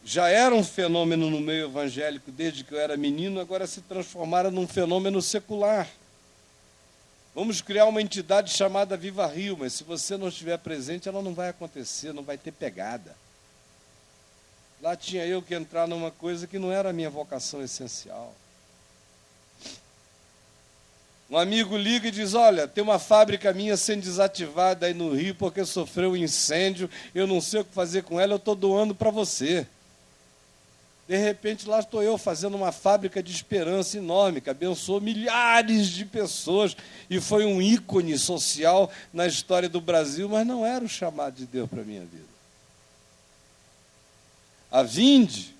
C: já era um fenômeno no meio evangélico desde que eu era menino, agora se transformara num fenômeno secular. Vamos criar uma entidade chamada Viva Rio, mas se você não estiver presente, ela não vai acontecer, não vai ter pegada. Lá tinha eu que entrar numa coisa que não era a minha vocação essencial. Um amigo liga e diz, olha, tem uma fábrica minha sendo desativada aí no Rio porque sofreu um incêndio, eu não sei o que fazer com ela, eu estou doando para você. De repente, lá estou eu fazendo uma fábrica de esperança enorme, que abençoou milhares de pessoas e foi um ícone social na história do Brasil, mas não era o chamado de Deus para a minha vida. A Vinde,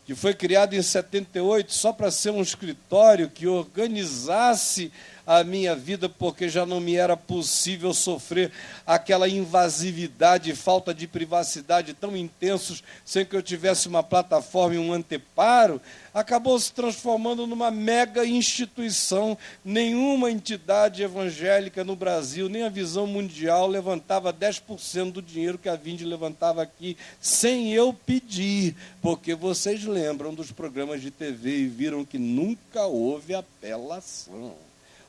C: que foi criado em 78 só para ser um escritório que organizasse a minha vida, porque já não me era possível sofrer aquela invasividade e falta de privacidade tão intensos sem que eu tivesse uma plataforma e um anteparo, acabou se transformando numa mega instituição. Nenhuma entidade evangélica no Brasil, nem a Visão Mundial, levantava 10% do dinheiro que a Vinde levantava aqui, sem eu pedir, porque vocês lembram dos programas de TV e viram que nunca houve apelação.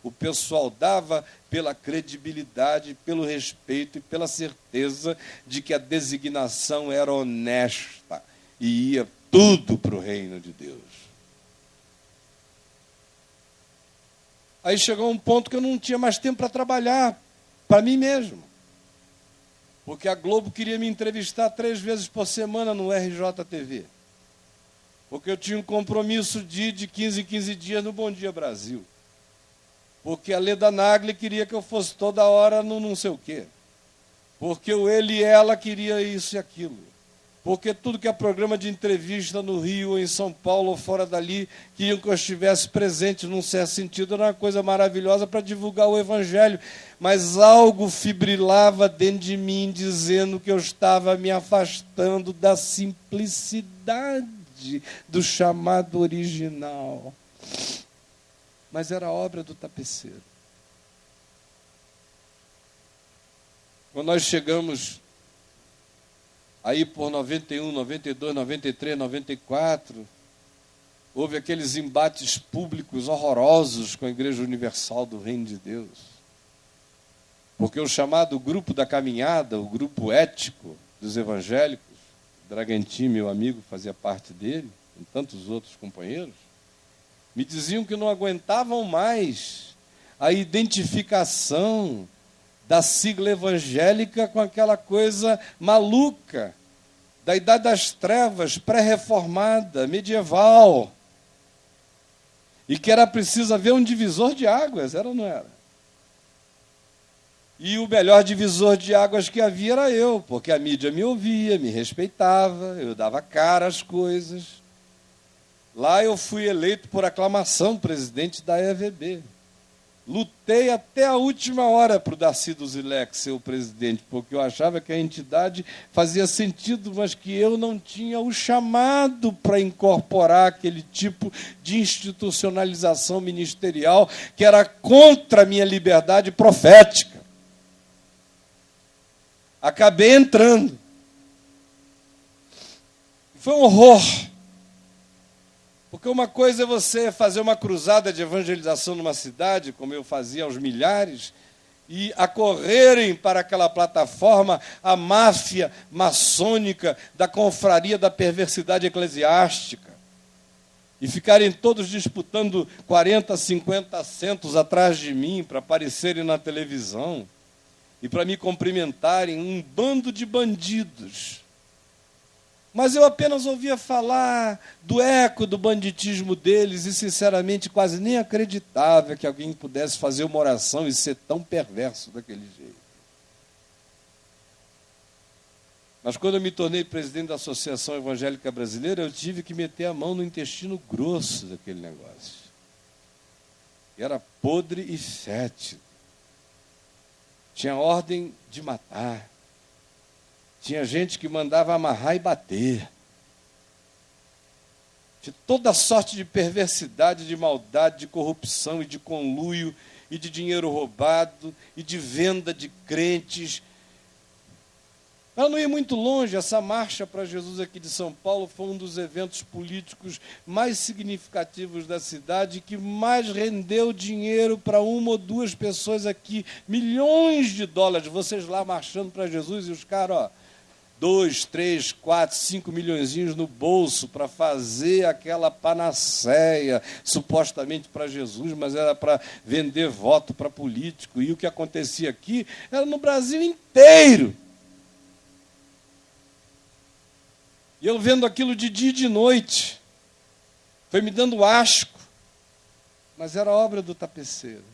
C: O pessoal dava pela credibilidade, pelo respeito e pela certeza de que a designação era honesta e ia tudo para o reino de Deus. Aí chegou um ponto que eu não tinha mais tempo para trabalhar, para mim mesmo. Porque a Globo queria me entrevistar 3 vezes por semana no RJTV. Porque eu tinha um compromisso de 15 em 15 dias no Bom Dia Brasil. Porque a Leda Nagli queria que eu fosse toda hora no não sei o quê. Porque o ele e ela queria isso e aquilo. Porque tudo que é programa de entrevista no Rio, ou em São Paulo, ou fora dali, queriam que eu estivesse presente num certo sentido, era uma coisa maravilhosa para divulgar o Evangelho. Mas algo fibrilava dentro de mim, dizendo que eu estava me afastando da simplicidade do chamado original. Mas era obra do tapeceiro. Quando nós chegamos aí por 91, 92, 93, 94, houve aqueles embates públicos horrorosos com a Igreja Universal do Reino de Deus. Porque o chamado grupo da caminhada, o grupo ético dos evangélicos, Dragantin, meu amigo, fazia parte dele, com tantos outros companheiros, me diziam que não aguentavam mais a identificação da sigla evangélica com aquela coisa maluca da Idade das Trevas, pré-reformada, medieval. E que era preciso haver um divisor de águas, era ou não era? E o melhor divisor de águas que havia era eu, porque a mídia me ouvia, me respeitava, eu dava cara às coisas. Lá eu fui eleito por aclamação presidente da EVB. Lutei até a última hora para o Darcy Duzilek ser o presidente, porque eu achava que a entidade fazia sentido, mas que eu não tinha o chamado para incorporar aquele tipo de institucionalização ministerial que era contra a minha liberdade profética. Acabei entrando. Foi um horror. Porque uma coisa é você fazer uma cruzada de evangelização numa cidade, como eu fazia aos milhares, e acorrerem para aquela plataforma a máfia maçônica da confraria da perversidade eclesiástica, e ficarem todos disputando 40, 50 assentos atrás de mim para aparecerem na televisão, e para me cumprimentarem, um bando de bandidos. Mas eu apenas ouvia falar do eco do banditismo deles e, sinceramente, quase nem acreditava que alguém pudesse fazer uma oração e ser tão perverso daquele jeito. Mas quando eu me tornei presidente da Associação Evangélica Brasileira, eu tive que meter a mão no intestino grosso daquele negócio. Era podre e fétido. Tinha ordem de matar. Tinha gente que mandava amarrar e bater. De toda sorte de perversidade, de maldade, de corrupção e de conluio, e de dinheiro roubado, e de venda de crentes. Ela não ia muito longe. Essa marcha para Jesus aqui de São Paulo foi um dos eventos políticos mais significativos da cidade, que mais rendeu dinheiro para uma ou duas pessoas aqui. Milhões de dólares. Vocês lá marchando para Jesus e os caras, ó, 2, 3, 4, 5 milhõezinhos no bolso para fazer aquela panaceia, supostamente para Jesus, mas era para vender voto para político. E o que acontecia aqui era no Brasil inteiro. E eu vendo aquilo de dia e de noite, foi me dando asco, mas era obra do tapeceiro.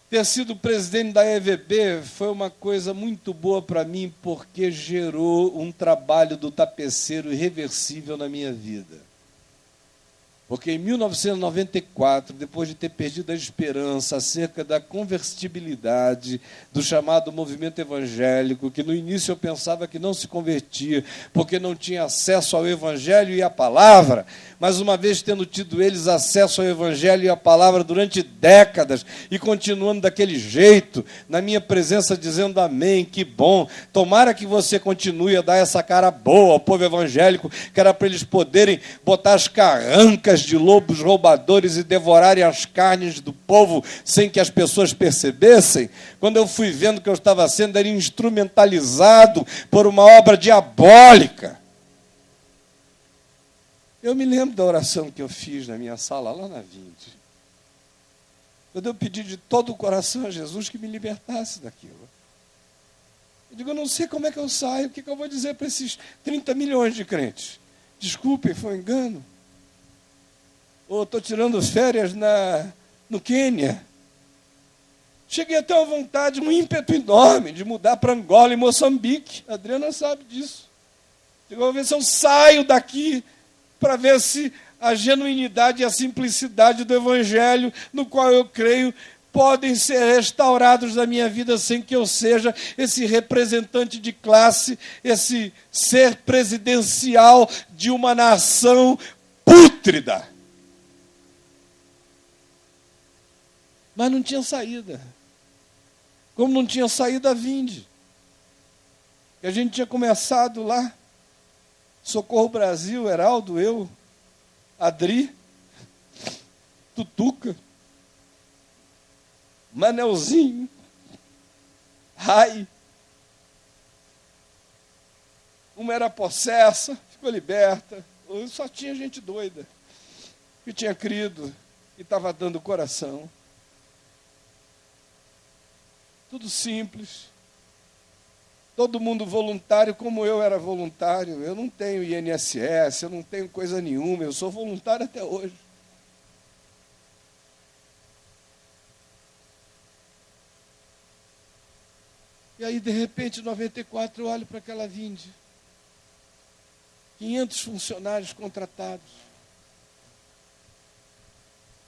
C: Ter sido presidente da EVB foi uma coisa muito boa para mim, porque gerou um trabalho do tapeceiro irreversível na minha vida. Porque em 1994, depois de ter perdido a esperança acerca da convertibilidade do chamado movimento evangélico, que no início eu pensava que não se convertia, porque não tinha acesso ao evangelho e à palavra, mas uma vez tendo tido eles acesso ao evangelho e à palavra durante décadas, e continuando daquele jeito, na minha presença dizendo amém, que bom, tomara que você continue a dar essa cara boa ao povo evangélico, que era para eles poderem botar as carrancas de lobos roubadores e devorarem as carnes do povo sem que as pessoas percebessem. Quando eu fui vendo que eu estava sendo instrumentalizado por uma obra diabólica, eu me lembro da oração que eu fiz na minha sala, lá na Vinde. Quando eu pedi de todo o coração a Jesus que me libertasse daquilo. Eu digo, eu não sei como é que eu saio, o que eu vou dizer para esses 30 milhões de crentes? Desculpem, foi um engano. Ou estou tirando férias no Quênia. Cheguei a ter uma vontade, um ímpeto enorme de mudar para Angola e Moçambique. A Adriana sabe disso. Eu vou ver se eu saio daqui para ver se a genuinidade e a simplicidade do Evangelho, no qual eu creio, podem ser restaurados na minha vida sem que eu seja esse representante de classe, esse ser presidencial de uma nação pútrida. Mas não tinha saída. Como não tinha saída a Vinde. E a gente tinha começado lá, Socorro Brasil, Heraldo, eu, Adri, Tutuca, Manelzinho, Rai. Uma era possessa, ficou liberta. Só tinha gente doida, que tinha crido e estava dando coração. Tudo simples. Todo mundo voluntário, como eu era voluntário. Eu não tenho INSS, eu não tenho coisa nenhuma, eu sou voluntário até hoje. E aí, de repente, em 94, eu olho para aquela Vinde. 500 funcionários contratados.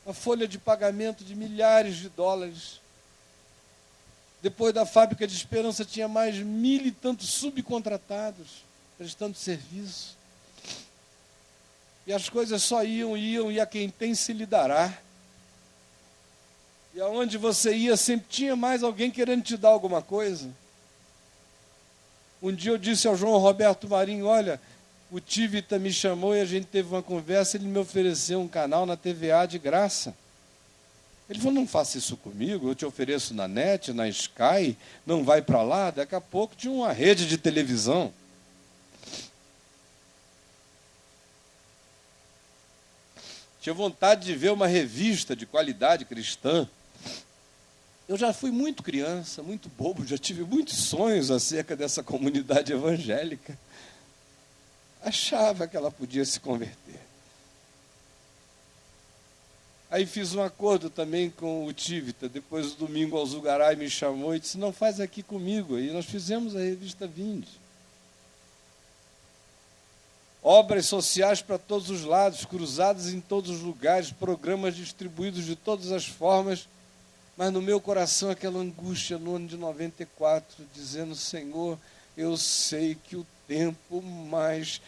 C: Uma folha de pagamento de milhares de dólares. Depois da fábrica de Esperança, tinha mais 1.000 e tantos subcontratados, prestando serviço. E as coisas só iam, e a quem tem se lhe dará. E aonde você ia, sempre tinha mais alguém querendo te dar alguma coisa. Um dia eu disse ao João Roberto Marinho, olha, o Tivita me chamou e a gente teve uma conversa, ele me ofereceu um canal na TVA de graça. Ele falou, não faça isso comigo, eu te ofereço na NET, na Sky, não vai para lá, daqui a pouco tinha uma rede de televisão. Tinha vontade de ver uma revista de qualidade cristã. Eu já fui muito criança, muito bobo, já tive muitos sonhos acerca dessa comunidade evangélica. Achava que ela podia se converter. Aí fiz um acordo também com o Tivita. Depois do domingo, o Alzugaray me chamou e disse, não, faz aqui comigo. E nós fizemos a revista Vinde. Obras sociais para todos os lados, cruzadas em todos os lugares, programas distribuídos de todas as formas, mas no meu coração aquela angústia no ano de 94, dizendo, Senhor, eu sei que o tempo mais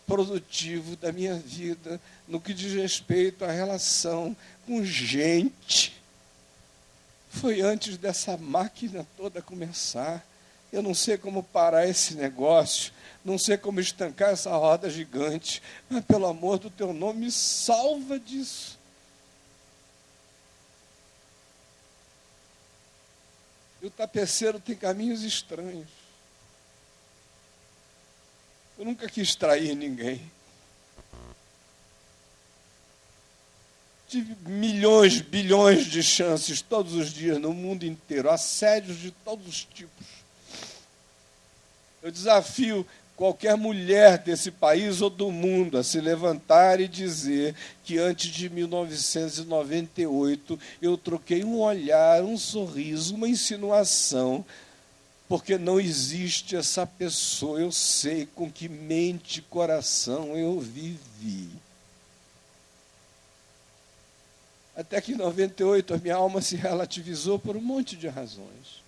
C: produtivo da minha vida, no que diz respeito à relação com gente, foi antes dessa máquina toda começar. Eu não sei como parar esse negócio, não sei como estancar essa roda gigante, mas pelo amor do teu nome, me salva disso. E o tapeceiro tem caminhos estranhos. Eu nunca quis trair ninguém. Tive milhões, bilhões de chances todos os dias no mundo inteiro, assédios de todos os tipos. Eu desafio qualquer mulher desse país ou do mundo a se levantar e dizer que antes de 1998 eu troquei um olhar, um sorriso, uma insinuação, porque não existe essa pessoa. Eu sei com que mente e coração eu vivi. Até que em 98 a minha alma se relativizou por um monte de razões.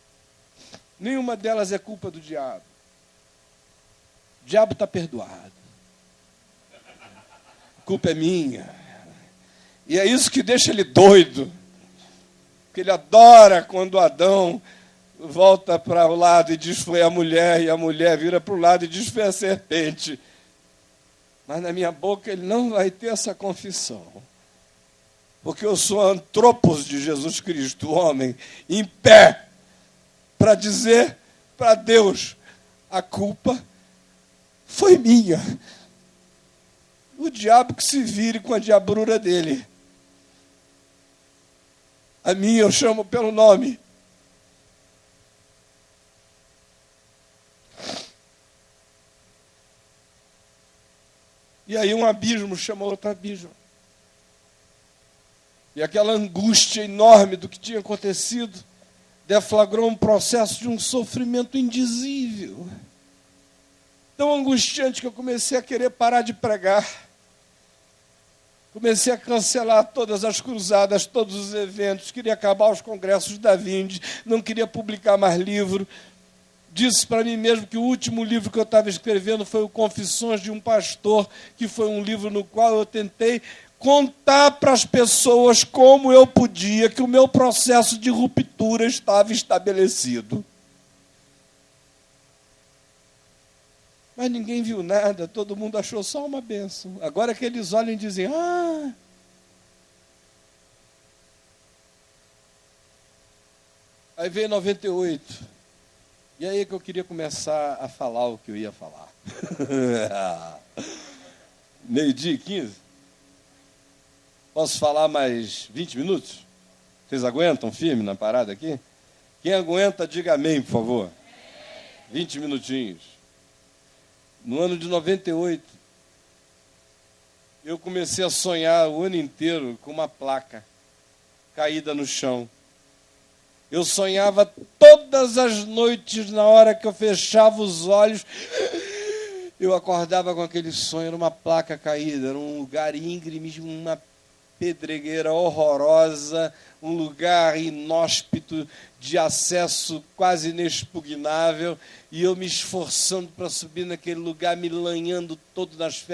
C: Nenhuma delas é culpa do diabo. O diabo está perdoado. A culpa é minha. E é isso que deixa ele doido. Porque ele adora quando Adão volta para o lado e diz foi a mulher, e a mulher vira para o lado e diz foi a serpente. Mas na minha boca ele não vai ter essa confissão. Porque eu sou antropos de Jesus Cristo, o homem, em pé, para dizer para Deus, a culpa foi minha. O diabo que se vire com a diabrura dele. A minha eu chamo pelo nome. E aí um abismo chama outro abismo. E aquela angústia enorme do que tinha acontecido deflagrou um processo de um sofrimento indizível. Tão angustiante que eu comecei a querer parar de pregar. Comecei a cancelar todas as cruzadas, todos os eventos, queria acabar os congressos da Vinde, não queria publicar mais livro. Disse para mim mesmo que o último livro que eu estava escrevendo foi o Confissões de um Pastor, que foi um livro no qual eu tentei contar para as pessoas como eu podia, que o meu processo de ruptura estava estabelecido. Mas ninguém viu nada, todo mundo achou só uma bênção. Agora que eles olham e dizem, Aí veio 98. E aí que eu queria começar a falar o que eu ia falar. 12:15? Posso falar mais 20 minutos? Vocês aguentam firme na parada aqui? Quem aguenta, diga amém, por favor. 20 minutinhos. No ano de 98, eu comecei a sonhar o ano inteiro com uma placa caída no chão. Eu sonhava todas as noites, na hora que eu fechava os olhos, eu acordava com aquele sonho, era uma placa caída, era um lugar íngreme, uma pedregueira horrorosa, um lugar inóspito, de acesso quase inexpugnável, e eu me esforçando para subir naquele lugar, me lanhando todo nas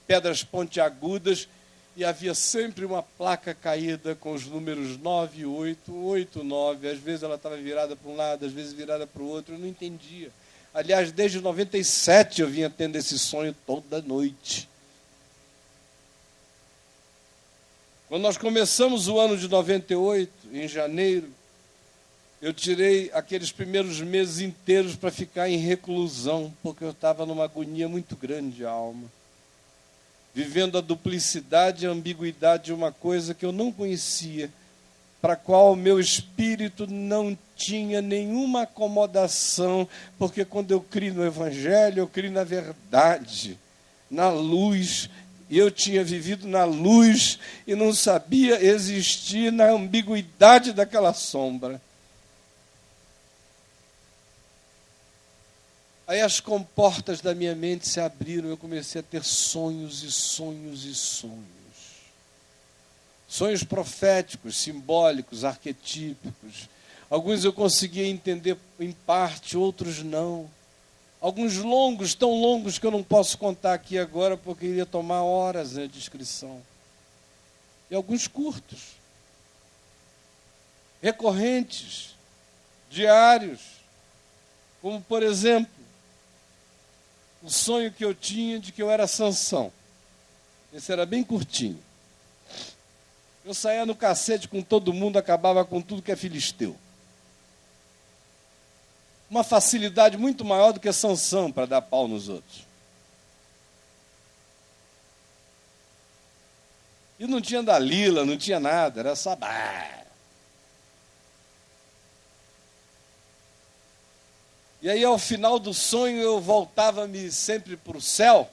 C: pedras pontiagudas, e havia sempre uma placa caída com os números 98, 89, às vezes ela estava virada para um lado, às vezes virada para o outro, eu não entendia. Aliás, desde 97 eu vinha tendo esse sonho toda noite. Quando nós começamos o ano de 98, em janeiro, eu tirei aqueles primeiros meses inteiros para ficar em reclusão, porque eu estava numa agonia muito grande de alma, vivendo a duplicidade e a ambiguidade de uma coisa que eu não conhecia, para a qual o meu espírito não tinha nenhuma acomodação, porque quando eu crio no Evangelho, eu crio na verdade, na luz. E eu tinha vivido na luz e não sabia existir na ambiguidade daquela sombra. Aí as comportas da minha mente se abriram, eu comecei a ter sonhos e sonhos e sonhos. Sonhos proféticos, simbólicos, arquetípicos. Alguns eu conseguia entender em parte, outros não. Alguns longos, tão longos que eu não posso contar aqui agora, porque iria tomar horas de descrição. E alguns curtos, recorrentes, diários, como, por exemplo, o sonho que eu tinha de que eu era Sansão. Esse era bem curtinho. Eu saía no cacete com todo mundo, acabava com tudo que é filisteu. Uma facilidade muito maior do que Sansão para dar pau nos outros. E não tinha Dalila, não tinha nada, era só... E aí, ao final do sonho, eu voltava-me sempre para o céu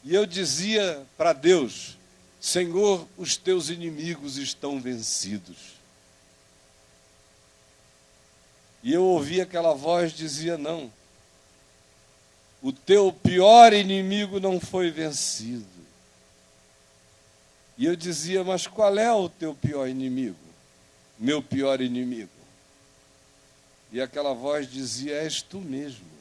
C: e eu dizia para Deus: Senhor, os teus inimigos estão vencidos. E eu ouvia aquela voz, dizia: não, o teu pior inimigo não foi vencido. E eu dizia: mas qual é o teu pior inimigo? Meu pior inimigo. E aquela voz dizia: és tu mesmo.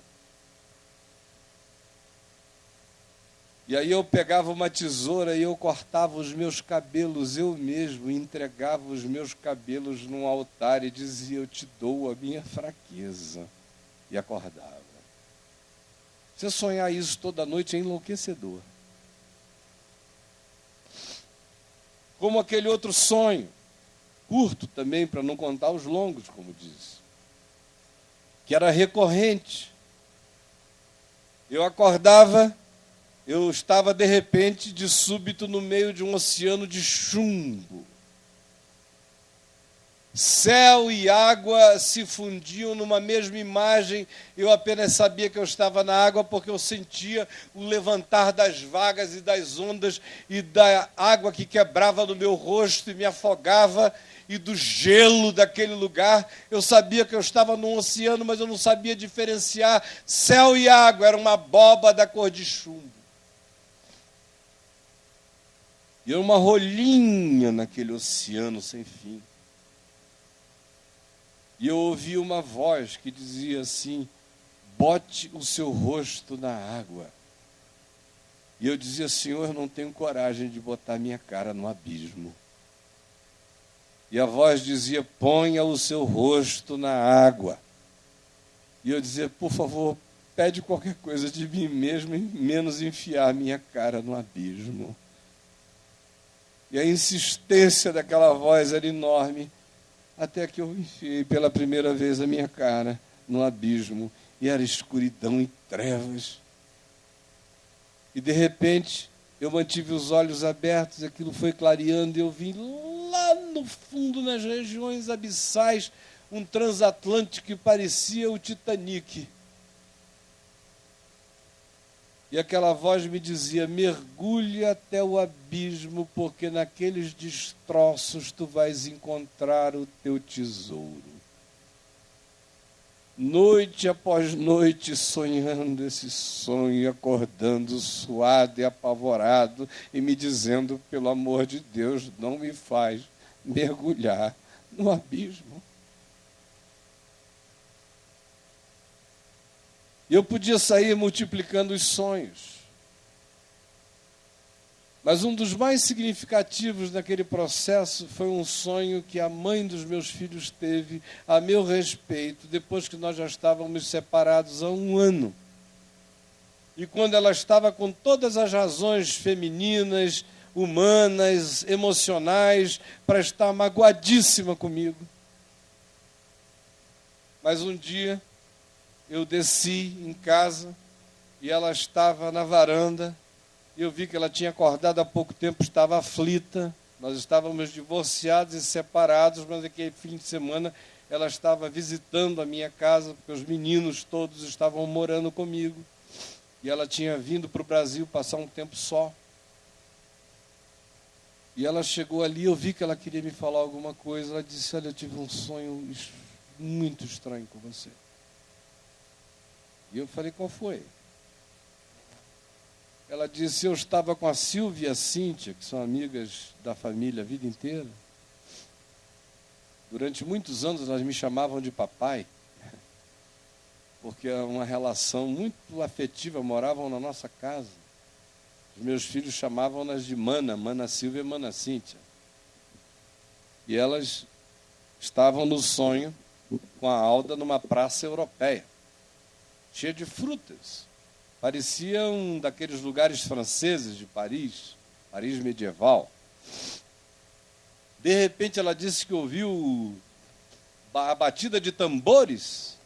C: E aí eu pegava uma tesoura e eu cortava os meus cabelos eu mesmo, e entregava os meus cabelos num altar e dizia: eu te dou a minha fraqueza. E acordava. Você sonhar isso toda noite é enlouquecedor. Como aquele outro sonho, curto também, para não contar os longos, como diz, que era recorrente. Eu acordava, eu estava de repente, de súbito, no meio de um oceano de chumbo. Céu e água se fundiam numa mesma imagem. Eu apenas sabia que eu estava na água porque eu sentia o levantar das vagas e das ondas e da água que quebrava no meu rosto e me afogava, e do gelo daquele lugar. Eu sabia que eu estava num oceano, mas eu não sabia diferenciar céu e água. Era uma abóbada da cor de chumbo. E era uma rolinha naquele oceano sem fim. E eu ouvi uma voz que dizia assim: bote o seu rosto na água. E eu dizia: Senhor, eu não tenho coragem de botar minha cara no abismo. E a voz dizia: ponha o seu rosto na água. E eu dizia: por favor, pede qualquer coisa de mim mesmo, menos enfiar minha cara no abismo. E a insistência daquela voz era enorme, até que eu enfiei pela primeira vez a minha cara no abismo. E era escuridão e trevas. E de repente eu mantive os olhos abertos, aquilo foi clareando, e eu vi lá no fundo, nas regiões abissais, um transatlântico que parecia o Titanic. E aquela voz me dizia: mergulhe até o abismo, porque naqueles destroços tu vais encontrar o teu tesouro. Noite após noite sonhando esse sonho, acordando suado e apavorado e me dizendo: pelo amor de Deus, não me faz mergulhar no abismo. E eu podia sair multiplicando os sonhos. Mas um dos mais significativos naquele processo foi um sonho que a mãe dos meus filhos teve a meu respeito, depois que nós já estávamos separados há 1 ano. E quando ela estava com todas as razões femininas, humanas, emocionais, para estar magoadíssima comigo. Mas um dia eu desci em casa e ela estava na varanda. Eu vi que ela tinha acordado há pouco tempo, estava aflita. Nós estávamos divorciados e separados, mas aquele fim de semana ela estava visitando a minha casa, porque os meninos todos estavam morando comigo. E ela tinha vindo para o Brasil passar um tempo só. E ela chegou ali, eu vi que ela queria me falar alguma coisa. Ela disse: olha, eu tive um sonho muito estranho com você. E eu falei: qual foi? Ela disse: eu estava com a Silvia e a Cíntia, que são amigas da família a vida inteira. Durante muitos anos elas me chamavam de papai, porque é uma relação muito afetiva, moravam na nossa casa. Os meus filhos chamavam-nas de Mana Silvia e Mana Cíntia. E elas estavam no sonho com a Alda numa praça europeia, cheia de frutas. Parecia um daqueles lugares franceses de Paris, Paris medieval. De repente ela disse que ouviu a batida de tambores.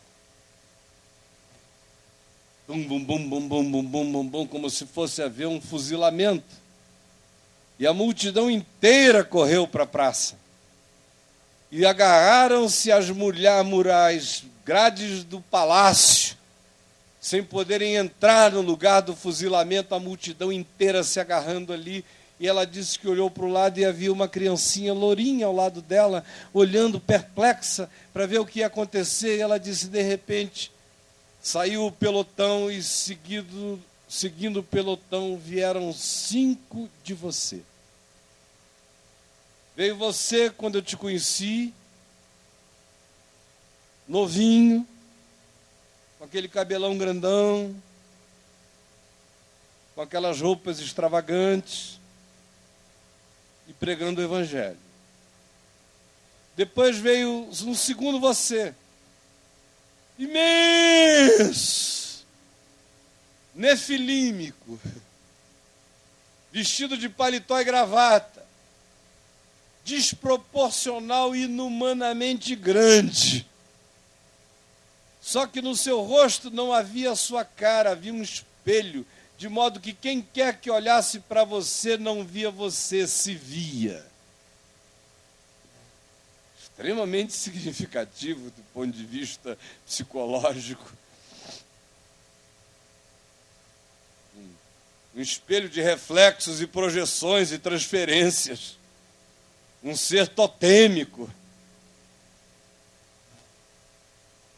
C: Bum, bum, bum, bum, bum, bum, bum, bum, bum, como se fosse haver um fuzilamento. E a multidão inteira correu para a praça. E agarraram-se às murais, grades do palácio, sem poderem entrar no lugar do fuzilamento, a multidão inteira se agarrando ali. E ela disse que olhou para o lado e havia uma criancinha lourinha ao lado dela, olhando perplexa para ver o que ia acontecer. E ela disse: de repente, saiu o pelotão e seguindo o pelotão vieram 5 de você. Veio você quando eu te conheci, novinho, com aquele cabelão grandão, com aquelas roupas extravagantes e pregando o evangelho. Depois veio um segundo você, imenso, nefilímico, vestido de paletó e gravata, desproporcional e inumanamente grande. Só que no seu rosto não havia a sua cara, havia um espelho, de modo que quem quer que olhasse para você não via você, se via. Extremamente significativo do ponto de vista psicológico. Um espelho de reflexos e projeções e transferências. Um ser totêmico.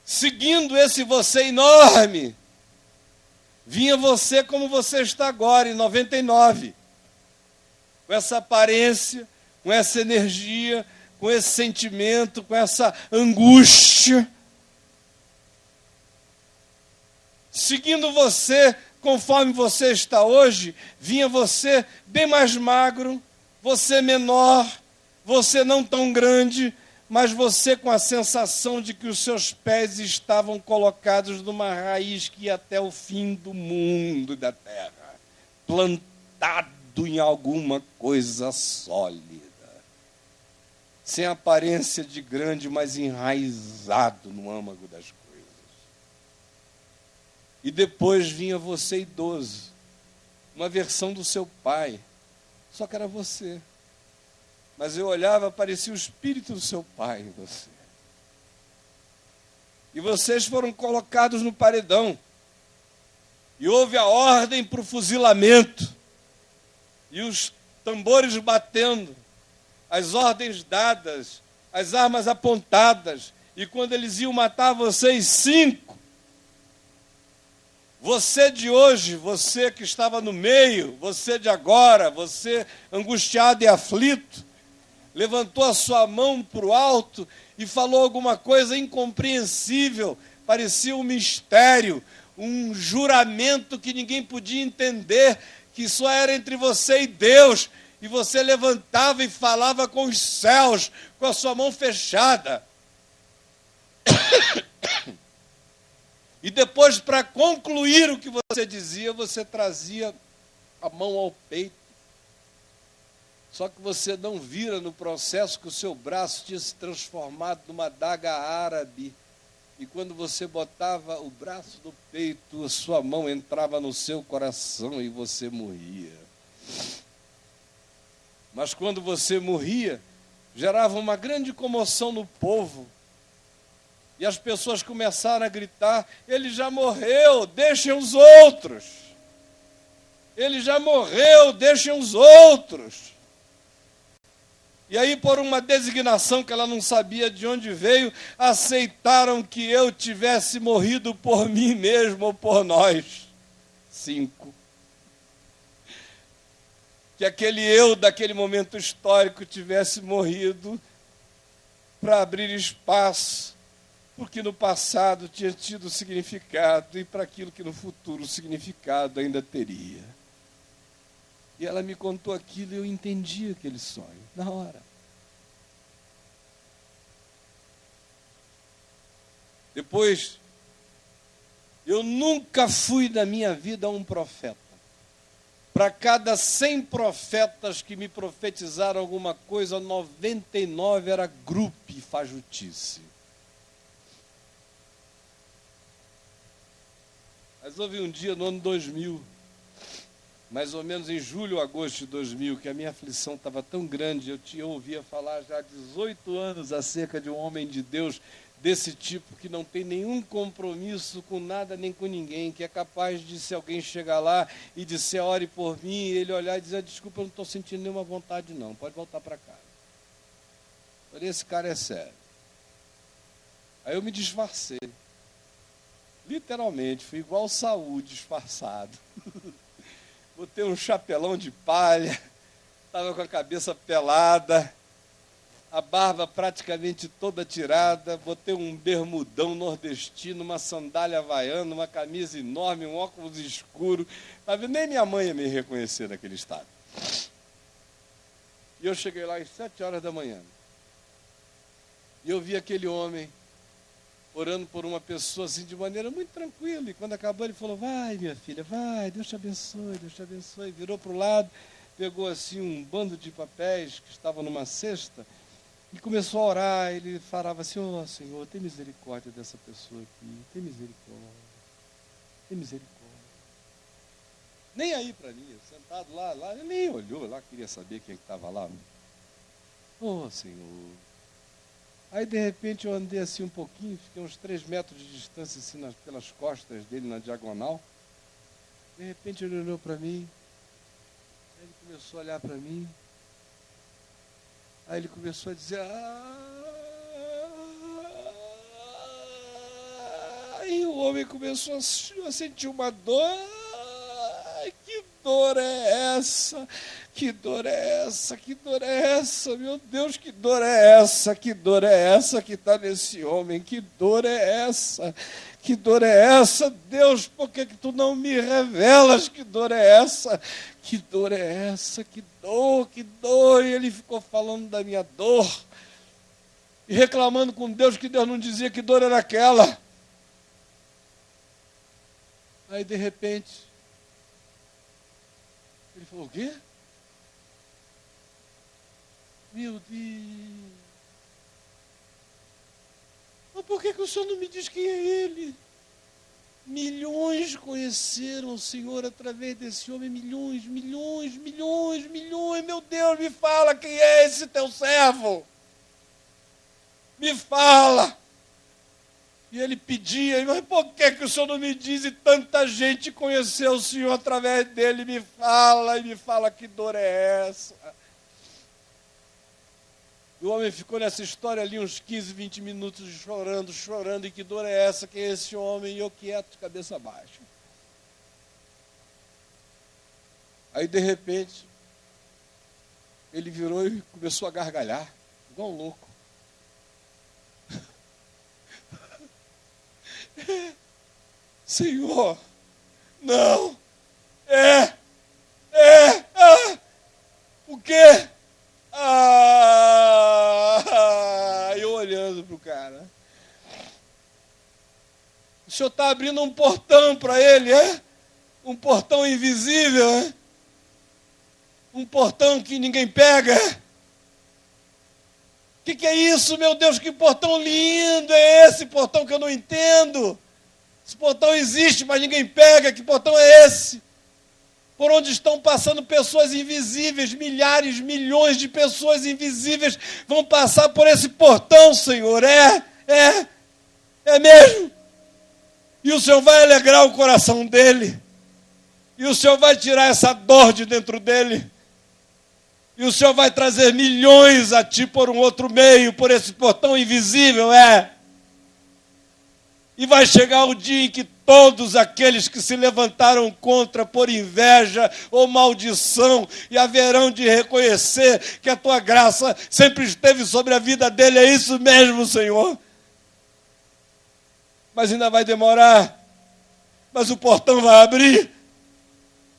C: Seguindo esse você enorme, vinha você como você está agora, em 99. Com essa aparência, com essa energia, com esse sentimento, com essa angústia. Seguindo você, conforme você está hoje, vinha você bem mais magro, você menor, você não tão grande, mas você com a sensação de que os seus pés estavam colocados numa raiz que ia até o fim do mundo e da terra, plantado em alguma coisa sólida, sem aparência de grande, mas enraizado no âmago das coisas. E depois vinha você idoso, uma versão do seu pai, só que era você. Mas eu olhava, parecia o espírito do seu pai em você. E vocês foram colocados no paredão. E houve a ordem para o fuzilamento. E os tambores batendo, as ordens dadas, as armas apontadas. E quando eles iam matar vocês 5, você de hoje, você que estava no meio, você de agora, você angustiado e aflito, levantou a sua mão para o alto e falou alguma coisa incompreensível, parecia um mistério, um juramento que ninguém podia entender, que só era entre você e Deus, e você levantava e falava com os céus, com a sua mão fechada. E depois, para concluir o que você dizia, você trazia a mão ao peito. Só que você não vira no processo que o seu braço tinha se transformado numa adaga árabe. E quando você botava o braço no peito, a sua mão entrava no seu coração e você morria. Mas quando você morria, gerava uma grande comoção no povo. E as pessoas começaram a gritar: ele já morreu, deixem os outros. Ele já morreu, deixem os outros. E aí, por uma designação que ela não sabia de onde veio, aceitaram que eu tivesse morrido por mim mesmo ou por nós. 5. Que aquele eu daquele momento histórico tivesse morrido para abrir espaço, porque no passado tinha tido significado e para aquilo que no futuro o significado ainda teria. E ela me contou aquilo e eu entendi aquele sonho, na hora. Depois, eu nunca fui na minha vida um profeta. Para cada 100 profetas que me profetizaram alguma coisa, 99 era grupo e fajutice. Mas houve um dia no ano 2000, mais ou menos em julho ou agosto de 2000, que a minha aflição estava tão grande, eu ouvia falar já há 18 anos acerca de um homem de Deus desse tipo, que não tem nenhum compromisso com nada nem com ninguém, que é capaz de, se alguém chegar lá e disser, ore por mim, e ele olhar e dizer, desculpa, eu não estou sentindo nenhuma vontade não, pode voltar para casa. Falei, esse cara é sério. Aí eu me disfarcei. Literalmente, fui igual Saul, disfarçado. Botei um chapelão de palha, estava com a cabeça pelada, a barba praticamente toda tirada, botei um bermudão nordestino, uma sandália havaiana, uma camisa enorme, um óculos escuro. Nem minha mãe ia me reconhecer naquele estado. E eu cheguei lá às 7 horas da manhã. E eu vi aquele homem orando por uma pessoa assim de maneira muito tranquila, e quando acabou ele falou, vai minha filha, vai, Deus te abençoe, Deus te abençoe. Virou para o lado, pegou assim um bando de papéis que estavam numa cesta, e começou a orar. Ele falava assim, ó Senhor, tem misericórdia dessa pessoa aqui, tem misericórdia, tem misericórdia. Nem aí para mim, eu sentado lá, ele nem olhou lá, queria saber quem estava lá. Ó Senhor. Aí, de repente, eu andei assim um pouquinho, fiquei uns 3 metros de distância, assim, pelas costas dele, na diagonal. De repente, ele olhou para mim, aí ele começou a olhar para mim, aí ele começou a dizer, e o homem começou a sentir uma dor. Que dor é essa? Que dor é essa? Que dor é essa? Meu Deus, que dor é essa? Que dor é essa que está nesse homem? Que dor é essa? Que dor é essa? Deus, por que tu não me revelas? Que dor é essa? Que dor é essa? Que dor, que dor. E ele ficou falando da minha dor e reclamando com Deus que Deus não dizia que dor era aquela. Aí, de repente, ele falou, o quê? Meu Deus. Mas por que o Senhor não me diz quem é ele? Milhões conheceram o Senhor através desse homem. Milhões. Meu Deus, me fala quem é esse teu servo. Me fala. E ele pedia, mas por que o senhor não me diz? E tanta gente conheceu o senhor através dele, me fala que dor é essa. E o homem ficou nessa história ali uns 15, 20 minutos chorando, e que dor é essa? Quem é esse homem? E eu quieto, de cabeça baixa. Aí, de repente, ele virou e começou a gargalhar, igual um louco. Senhor, não, o quê? Eu olhando para o cara. O senhor está abrindo um portão para ele, é? Um portão invisível, é? Um portão que ninguém pega. O que é isso, meu Deus? Que portão lindo é esse? Portão que eu não entendo. Esse portão existe, mas ninguém pega. Que portão é esse? Por onde estão passando pessoas invisíveis, milhares, milhões de pessoas invisíveis vão passar por esse portão, Senhor. É mesmo. E o Senhor vai alegrar o coração dele. E o Senhor vai tirar essa dor de dentro dele. E o Senhor vai trazer milhões a ti por um outro meio, por esse portão invisível, E vai chegar o dia em que todos aqueles que se levantaram contra por inveja ou maldição, e haverão de reconhecer que a tua graça sempre esteve sobre a vida dele. É isso mesmo, Senhor. Mas ainda vai demorar. Mas o portão vai abrir.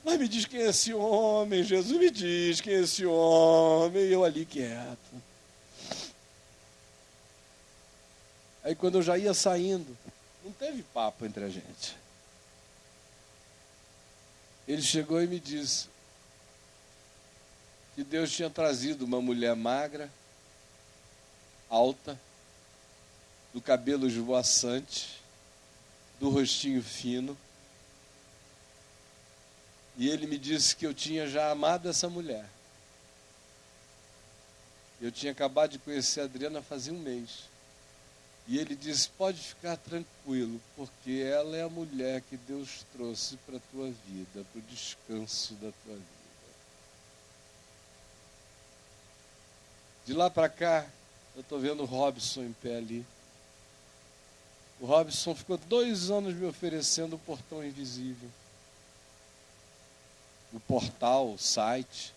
C: Mas me diz quem é esse homem, Jesus, me diz quem é esse homem. E eu ali quieto. Aí quando eu já ia saindo, não teve papo entre a gente. Ele chegou e me disse que Deus tinha trazido uma mulher magra, alta, do cabelo esvoaçante, do rostinho fino. E ele me disse que eu tinha já amado essa mulher. Eu tinha acabado de conhecer a Adriana fazia um mês. E ele disse, pode ficar tranquilo, porque ela é a mulher que Deus trouxe para a tua vida, para o descanso da tua vida. De lá para cá, eu estou vendo o Robson em pé ali. O Robson ficou 2 anos me oferecendo o portão invisível. O portal, o site.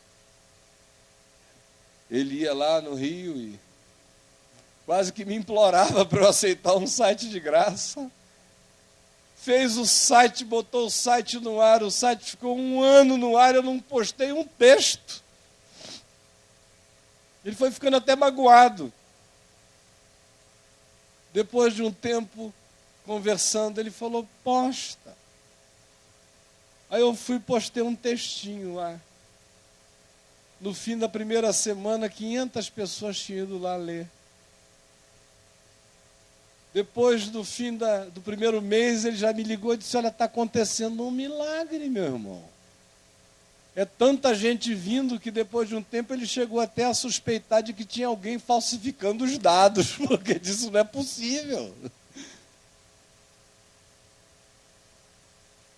C: Ele ia lá no Rio e quase que me implorava para eu aceitar um site de graça. Fez o site, botou o site no ar, o site ficou 1 ano no ar, eu não postei um texto. Ele foi ficando até magoado. Depois de um tempo conversando, ele falou, posta. Aí eu fui e postei um textinho lá. No fim da primeira semana, 500 pessoas tinham ido lá ler. Depois do fim do primeiro mês, ele já me ligou e disse, olha, está acontecendo um milagre, meu irmão. É tanta gente vindo que depois de um tempo ele chegou até a suspeitar de que tinha alguém falsificando os dados, porque disso não é possível.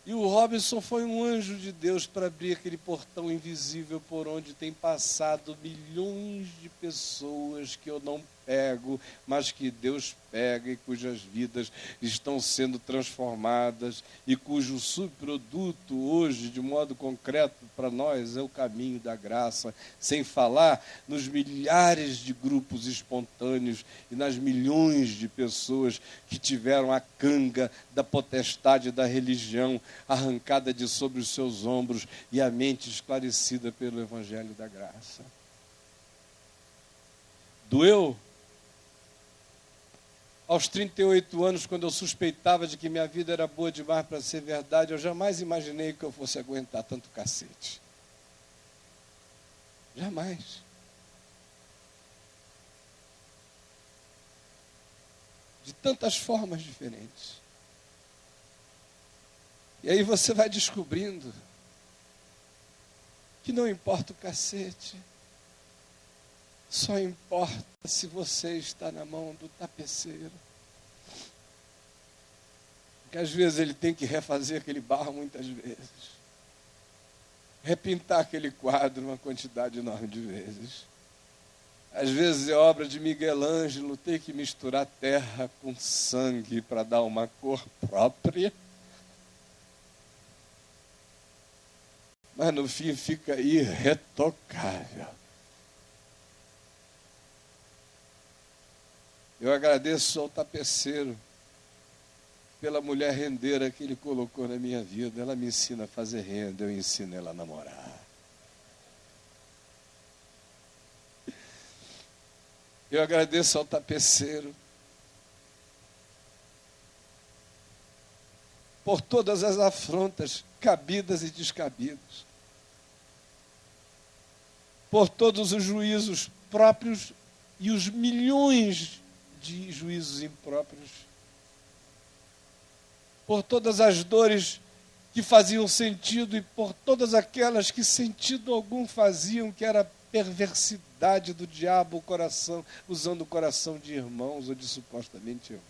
C: E o Robinson foi um anjo de Deus para abrir aquele portão invisível por onde tem passado milhões de pessoas que eu não pego, mas que Deus pega e cujas vidas estão sendo transformadas e cujo subproduto hoje, de modo concreto para nós, é o caminho da graça, sem falar nos milhares de grupos espontâneos e nas milhões de pessoas que tiveram a canga da potestade da religião arrancada de sobre os seus ombros e a mente esclarecida pelo Evangelho da graça. Doeu? Aos 38 anos, quando eu suspeitava de que minha vida era boa demais para ser verdade, eu jamais imaginei que eu fosse aguentar tanto cacete. Jamais. De tantas formas diferentes. E aí você vai descobrindo que não importa o cacete, só importa se você está na mão do tapeceiro. que às vezes ele tem que refazer aquele barro muitas vezes. Repintar aquele quadro uma quantidade enorme de vezes. Às vezes é obra de Miguel Ângelo ter que misturar terra com sangue para dar uma cor própria. Mas no fim fica irretocável. Eu agradeço ao tapeceiro pela mulher rendeira que ele colocou na minha vida. Ela me ensina a fazer renda, eu ensino ela a namorar. Eu agradeço ao tapeceiro por todas as afrontas cabidas e descabidas, por todos os juízos próprios e os milhões de juízos impróprios, por todas as dores que faziam sentido e por todas aquelas que sentido algum faziam, que era perversidade do diabo, o coração, usando o coração de irmãos ou de supostamente irmãos.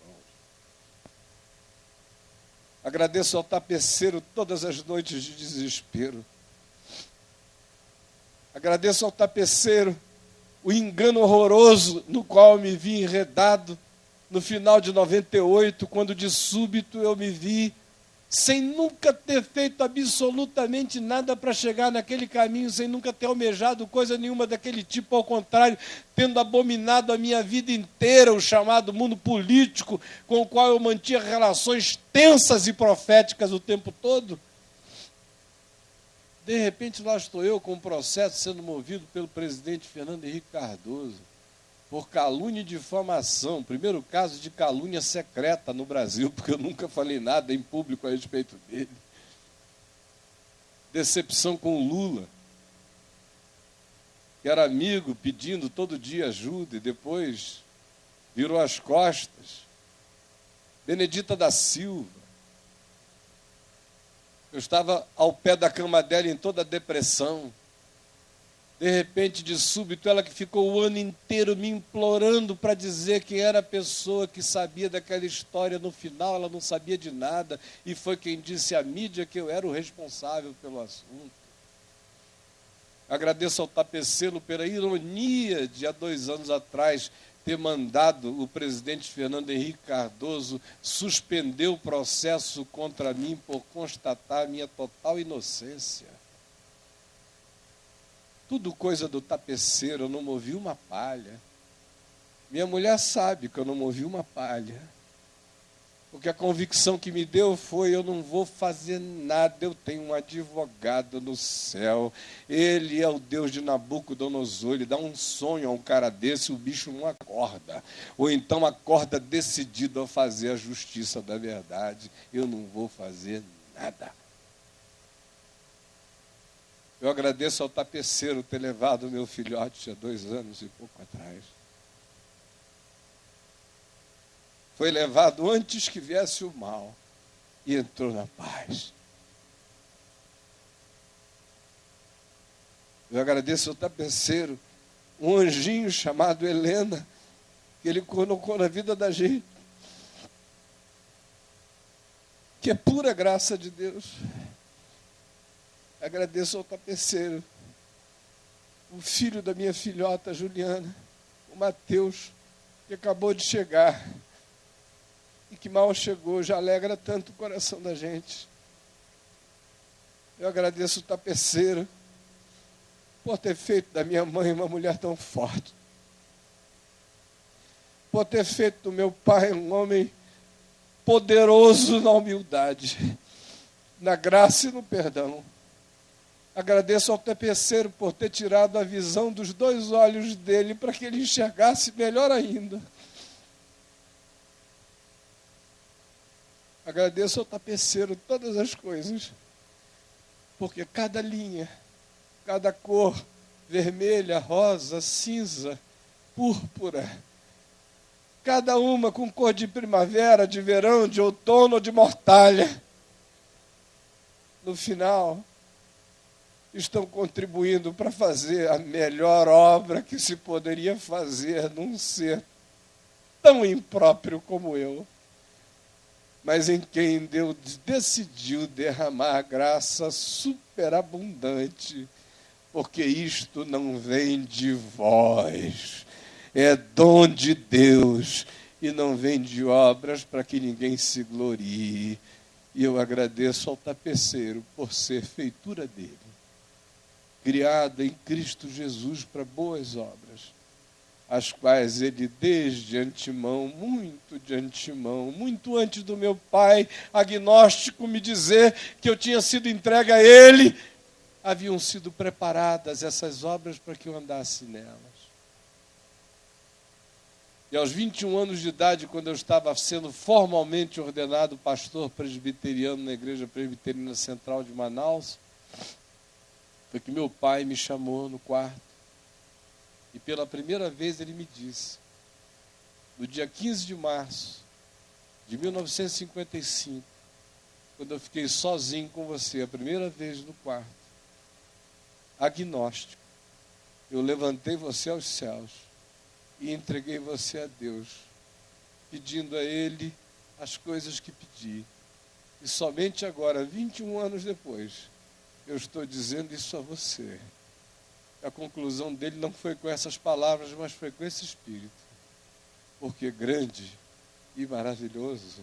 C: Agradeço ao tapeceiro todas as noites de desespero. Agradeço ao tapeceiro o engano horroroso no qual eu me vi enredado no final de 98, quando de súbito eu me vi sem nunca ter feito absolutamente nada para chegar naquele caminho, sem nunca ter almejado coisa nenhuma daquele tipo, ao contrário, tendo abominado a minha vida inteira o chamado mundo político, com o qual eu mantinha relações tensas e proféticas o tempo todo. De repente, lá estou eu com um processo sendo movido pelo presidente Fernando Henrique Cardoso, por calúnia e difamação, primeiro caso de calúnia secreta no Brasil, porque eu nunca falei nada em público a respeito dele. Decepção com o Lula, que era amigo, pedindo todo dia ajuda, e depois virou as costas. Benedita da Silva, eu estava ao pé da cama dela em toda a depressão. De repente, de súbito, ela que ficou o ano inteiro me implorando para dizer quem era a pessoa que sabia daquela história, no final ela não sabia de nada, e foi quem disse à mídia que eu era o responsável pelo assunto. Agradeço ao tapeceiro pela ironia de há 2 anos atrás ter mandado o presidente Fernando Henrique Cardoso suspender o processo contra mim por constatar a minha total inocência. Tudo coisa do tapeceiro, eu não movi uma palha. Minha mulher sabe que eu não movi uma palha. Porque a convicção que me deu foi: eu não vou fazer nada, eu tenho um advogado no céu. Ele é o Deus de Nabucodonosor, ele dá um sonho a um cara desse, o bicho não acorda. Ou então acorda decidido a fazer a justiça da verdade. Eu não vou fazer nada. Eu agradeço ao tapeceiro ter levado o meu filhote há 2 anos e pouco atrás. Foi levado antes que viesse o mal e entrou na paz. Eu agradeço ao tapeceiro, um anjinho chamado Helena, que ele colocou na vida da gente, que é pura graça de Deus. Agradeço ao tapeceiro, o filho da minha filhota Juliana, o Mateus, que acabou de chegar e que mal chegou, já alegra tanto o coração da gente. Eu agradeço o tapeceiro por ter feito da minha mãe uma mulher tão forte, por ter feito do meu pai um homem poderoso na humildade, na graça e no perdão. Agradeço ao tapeceiro por ter tirado a visão dos 2 olhos dele para que ele enxergasse melhor ainda. Agradeço ao tapeceiro todas as coisas, porque cada linha, cada cor, vermelha, rosa, cinza, púrpura, cada uma com cor de primavera, de verão, de outono ou de mortalha, no final estão contribuindo para fazer a melhor obra que se poderia fazer num ser tão impróprio como eu. mas em quem Deus decidiu derramar graça superabundante, porque isto não vem de vós, é dom de Deus, e não vem de obras para que ninguém se glorie. E eu agradeço ao tapeceiro por ser feitura dele, criado em Cristo Jesus para boas obras, as quais ele desde antemão, muito de antemão, muito antes do meu pai agnóstico me dizer que eu tinha sido entregue a ele, haviam sido preparadas essas obras para que eu andasse nelas. E aos 21 anos de idade, quando eu estava sendo formalmente ordenado pastor presbiteriano na Igreja Presbiteriana Central de Manaus, foi que meu pai me chamou no quarto e pela primeira vez ele me disse, no dia 15 de março de 1955, quando eu fiquei sozinho com você, a primeira vez no quarto, agnóstico, eu levantei você aos céus e entreguei você a Deus, pedindo a Ele as coisas que pedi. E somente agora, 21 anos depois, eu estou dizendo isso a você. A conclusão dele não foi com essas palavras, mas foi com esse espírito. Porque grande e maravilhoso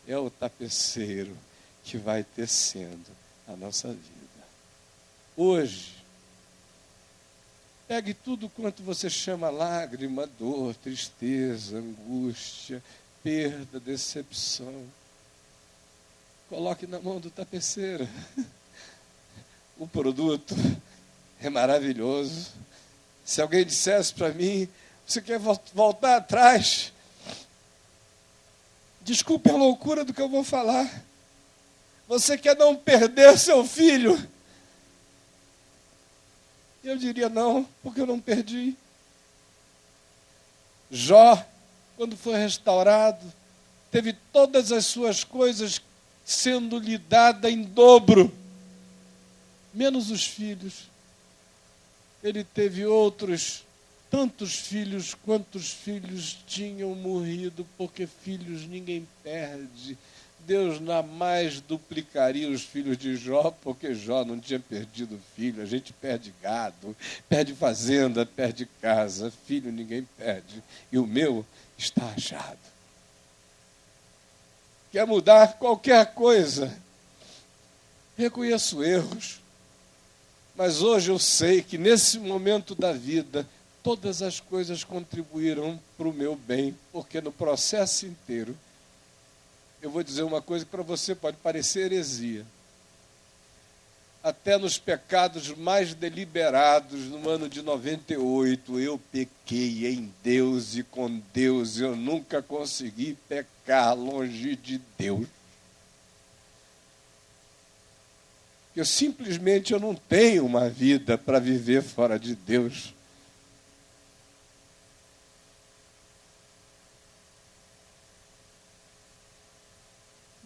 C: é o tapeceiro que vai tecendo a nossa vida. Hoje, pegue tudo quanto você chama lágrima, dor, tristeza, angústia, perda, decepção. Coloque na mão do tapeceiro. O produto é maravilhoso. Se alguém dissesse para mim, você quer voltar atrás? Desculpe a loucura do que eu vou falar. Você quer não perder seu filho? Eu diria não, porque eu não perdi. Jó, quando foi restaurado, teve todas as suas coisas sendo lhe dadas em dobro, menos os filhos. Ele teve outros tantos filhos quantos filhos tinham morrido, porque filhos ninguém perde. Deus jamais duplicaria os filhos de Jó, porque Jó não tinha perdido filho. A gente perde gado, perde fazenda, perde casa. Filho ninguém perde. E o meu está achado. Quer mudar qualquer coisa? Reconheço erros. Mas hoje eu sei que nesse momento da vida, todas as coisas contribuíram para o meu bem, porque no processo inteiro, eu vou dizer uma coisa que para você pode parecer heresia. Até nos pecados mais deliberados, no ano de 98, eu pequei em Deus e com Deus. Eu nunca consegui pecar longe de Deus. Eu não tenho uma vida para viver fora de Deus.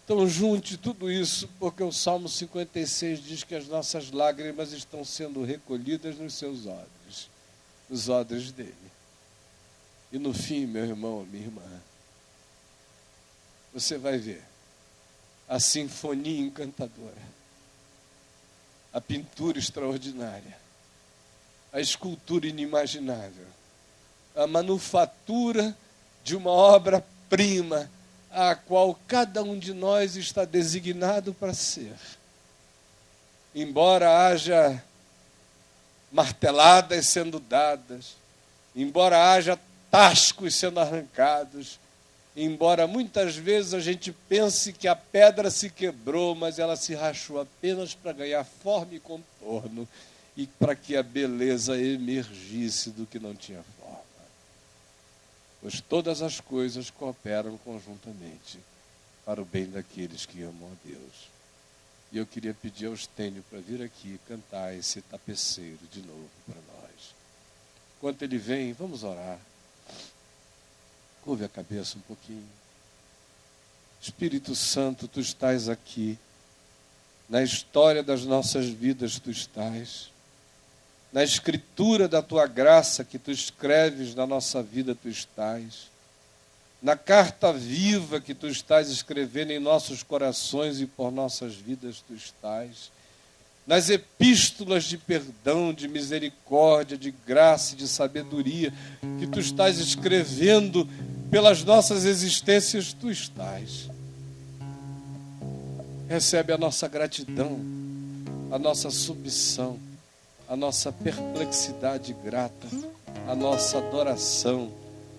C: Então junte tudo isso, porque o Salmo 56 diz que as nossas lágrimas estão sendo recolhidas nos seus odres, nos odres dele. E no fim, meu irmão, minha irmã, você vai ver a sinfonia encantadora, a pintura extraordinária, a escultura inimaginável, a manufatura de uma obra-prima, a qual cada um de nós está designado para ser. Embora haja marteladas sendo dadas, embora haja tascos sendo arrancados, embora muitas vezes a gente pense que a pedra se quebrou, mas ela se rachou apenas para ganhar forma e contorno e para que a beleza emergisse do que não tinha forma. Pois todas as coisas cooperam conjuntamente para o bem daqueles que amam a Deus. E eu queria pedir ao Estênio para vir aqui cantar esse tapeceiro de novo para nós. Enquanto ele vem, vamos orar. Curve a cabeça um pouquinho. Espírito Santo, tu estás aqui. Na história das nossas vidas tu estás. Na escritura da tua graça que tu escreves na nossa vida tu estás. na carta viva que Tu estás escrevendo em nossos corações e por nossas vidas Tu estás, nas epístolas de perdão, de misericórdia, de graça e de sabedoria que Tu estás escrevendo pelas nossas existências, Tu estás. Recebe a nossa gratidão, a nossa submissão, a nossa perplexidade grata, a nossa adoração,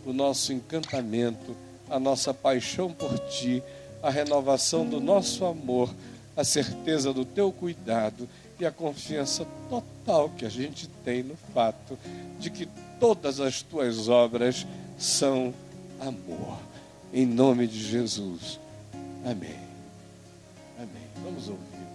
C: o nosso encantamento, a nossa paixão por Ti, a renovação do nosso amor, a certeza do Teu cuidado e a confiança total que a gente tem no fato de que todas as Tuas obras são amor. Em nome de Jesus. Amém. Amém. Vamos ouvir.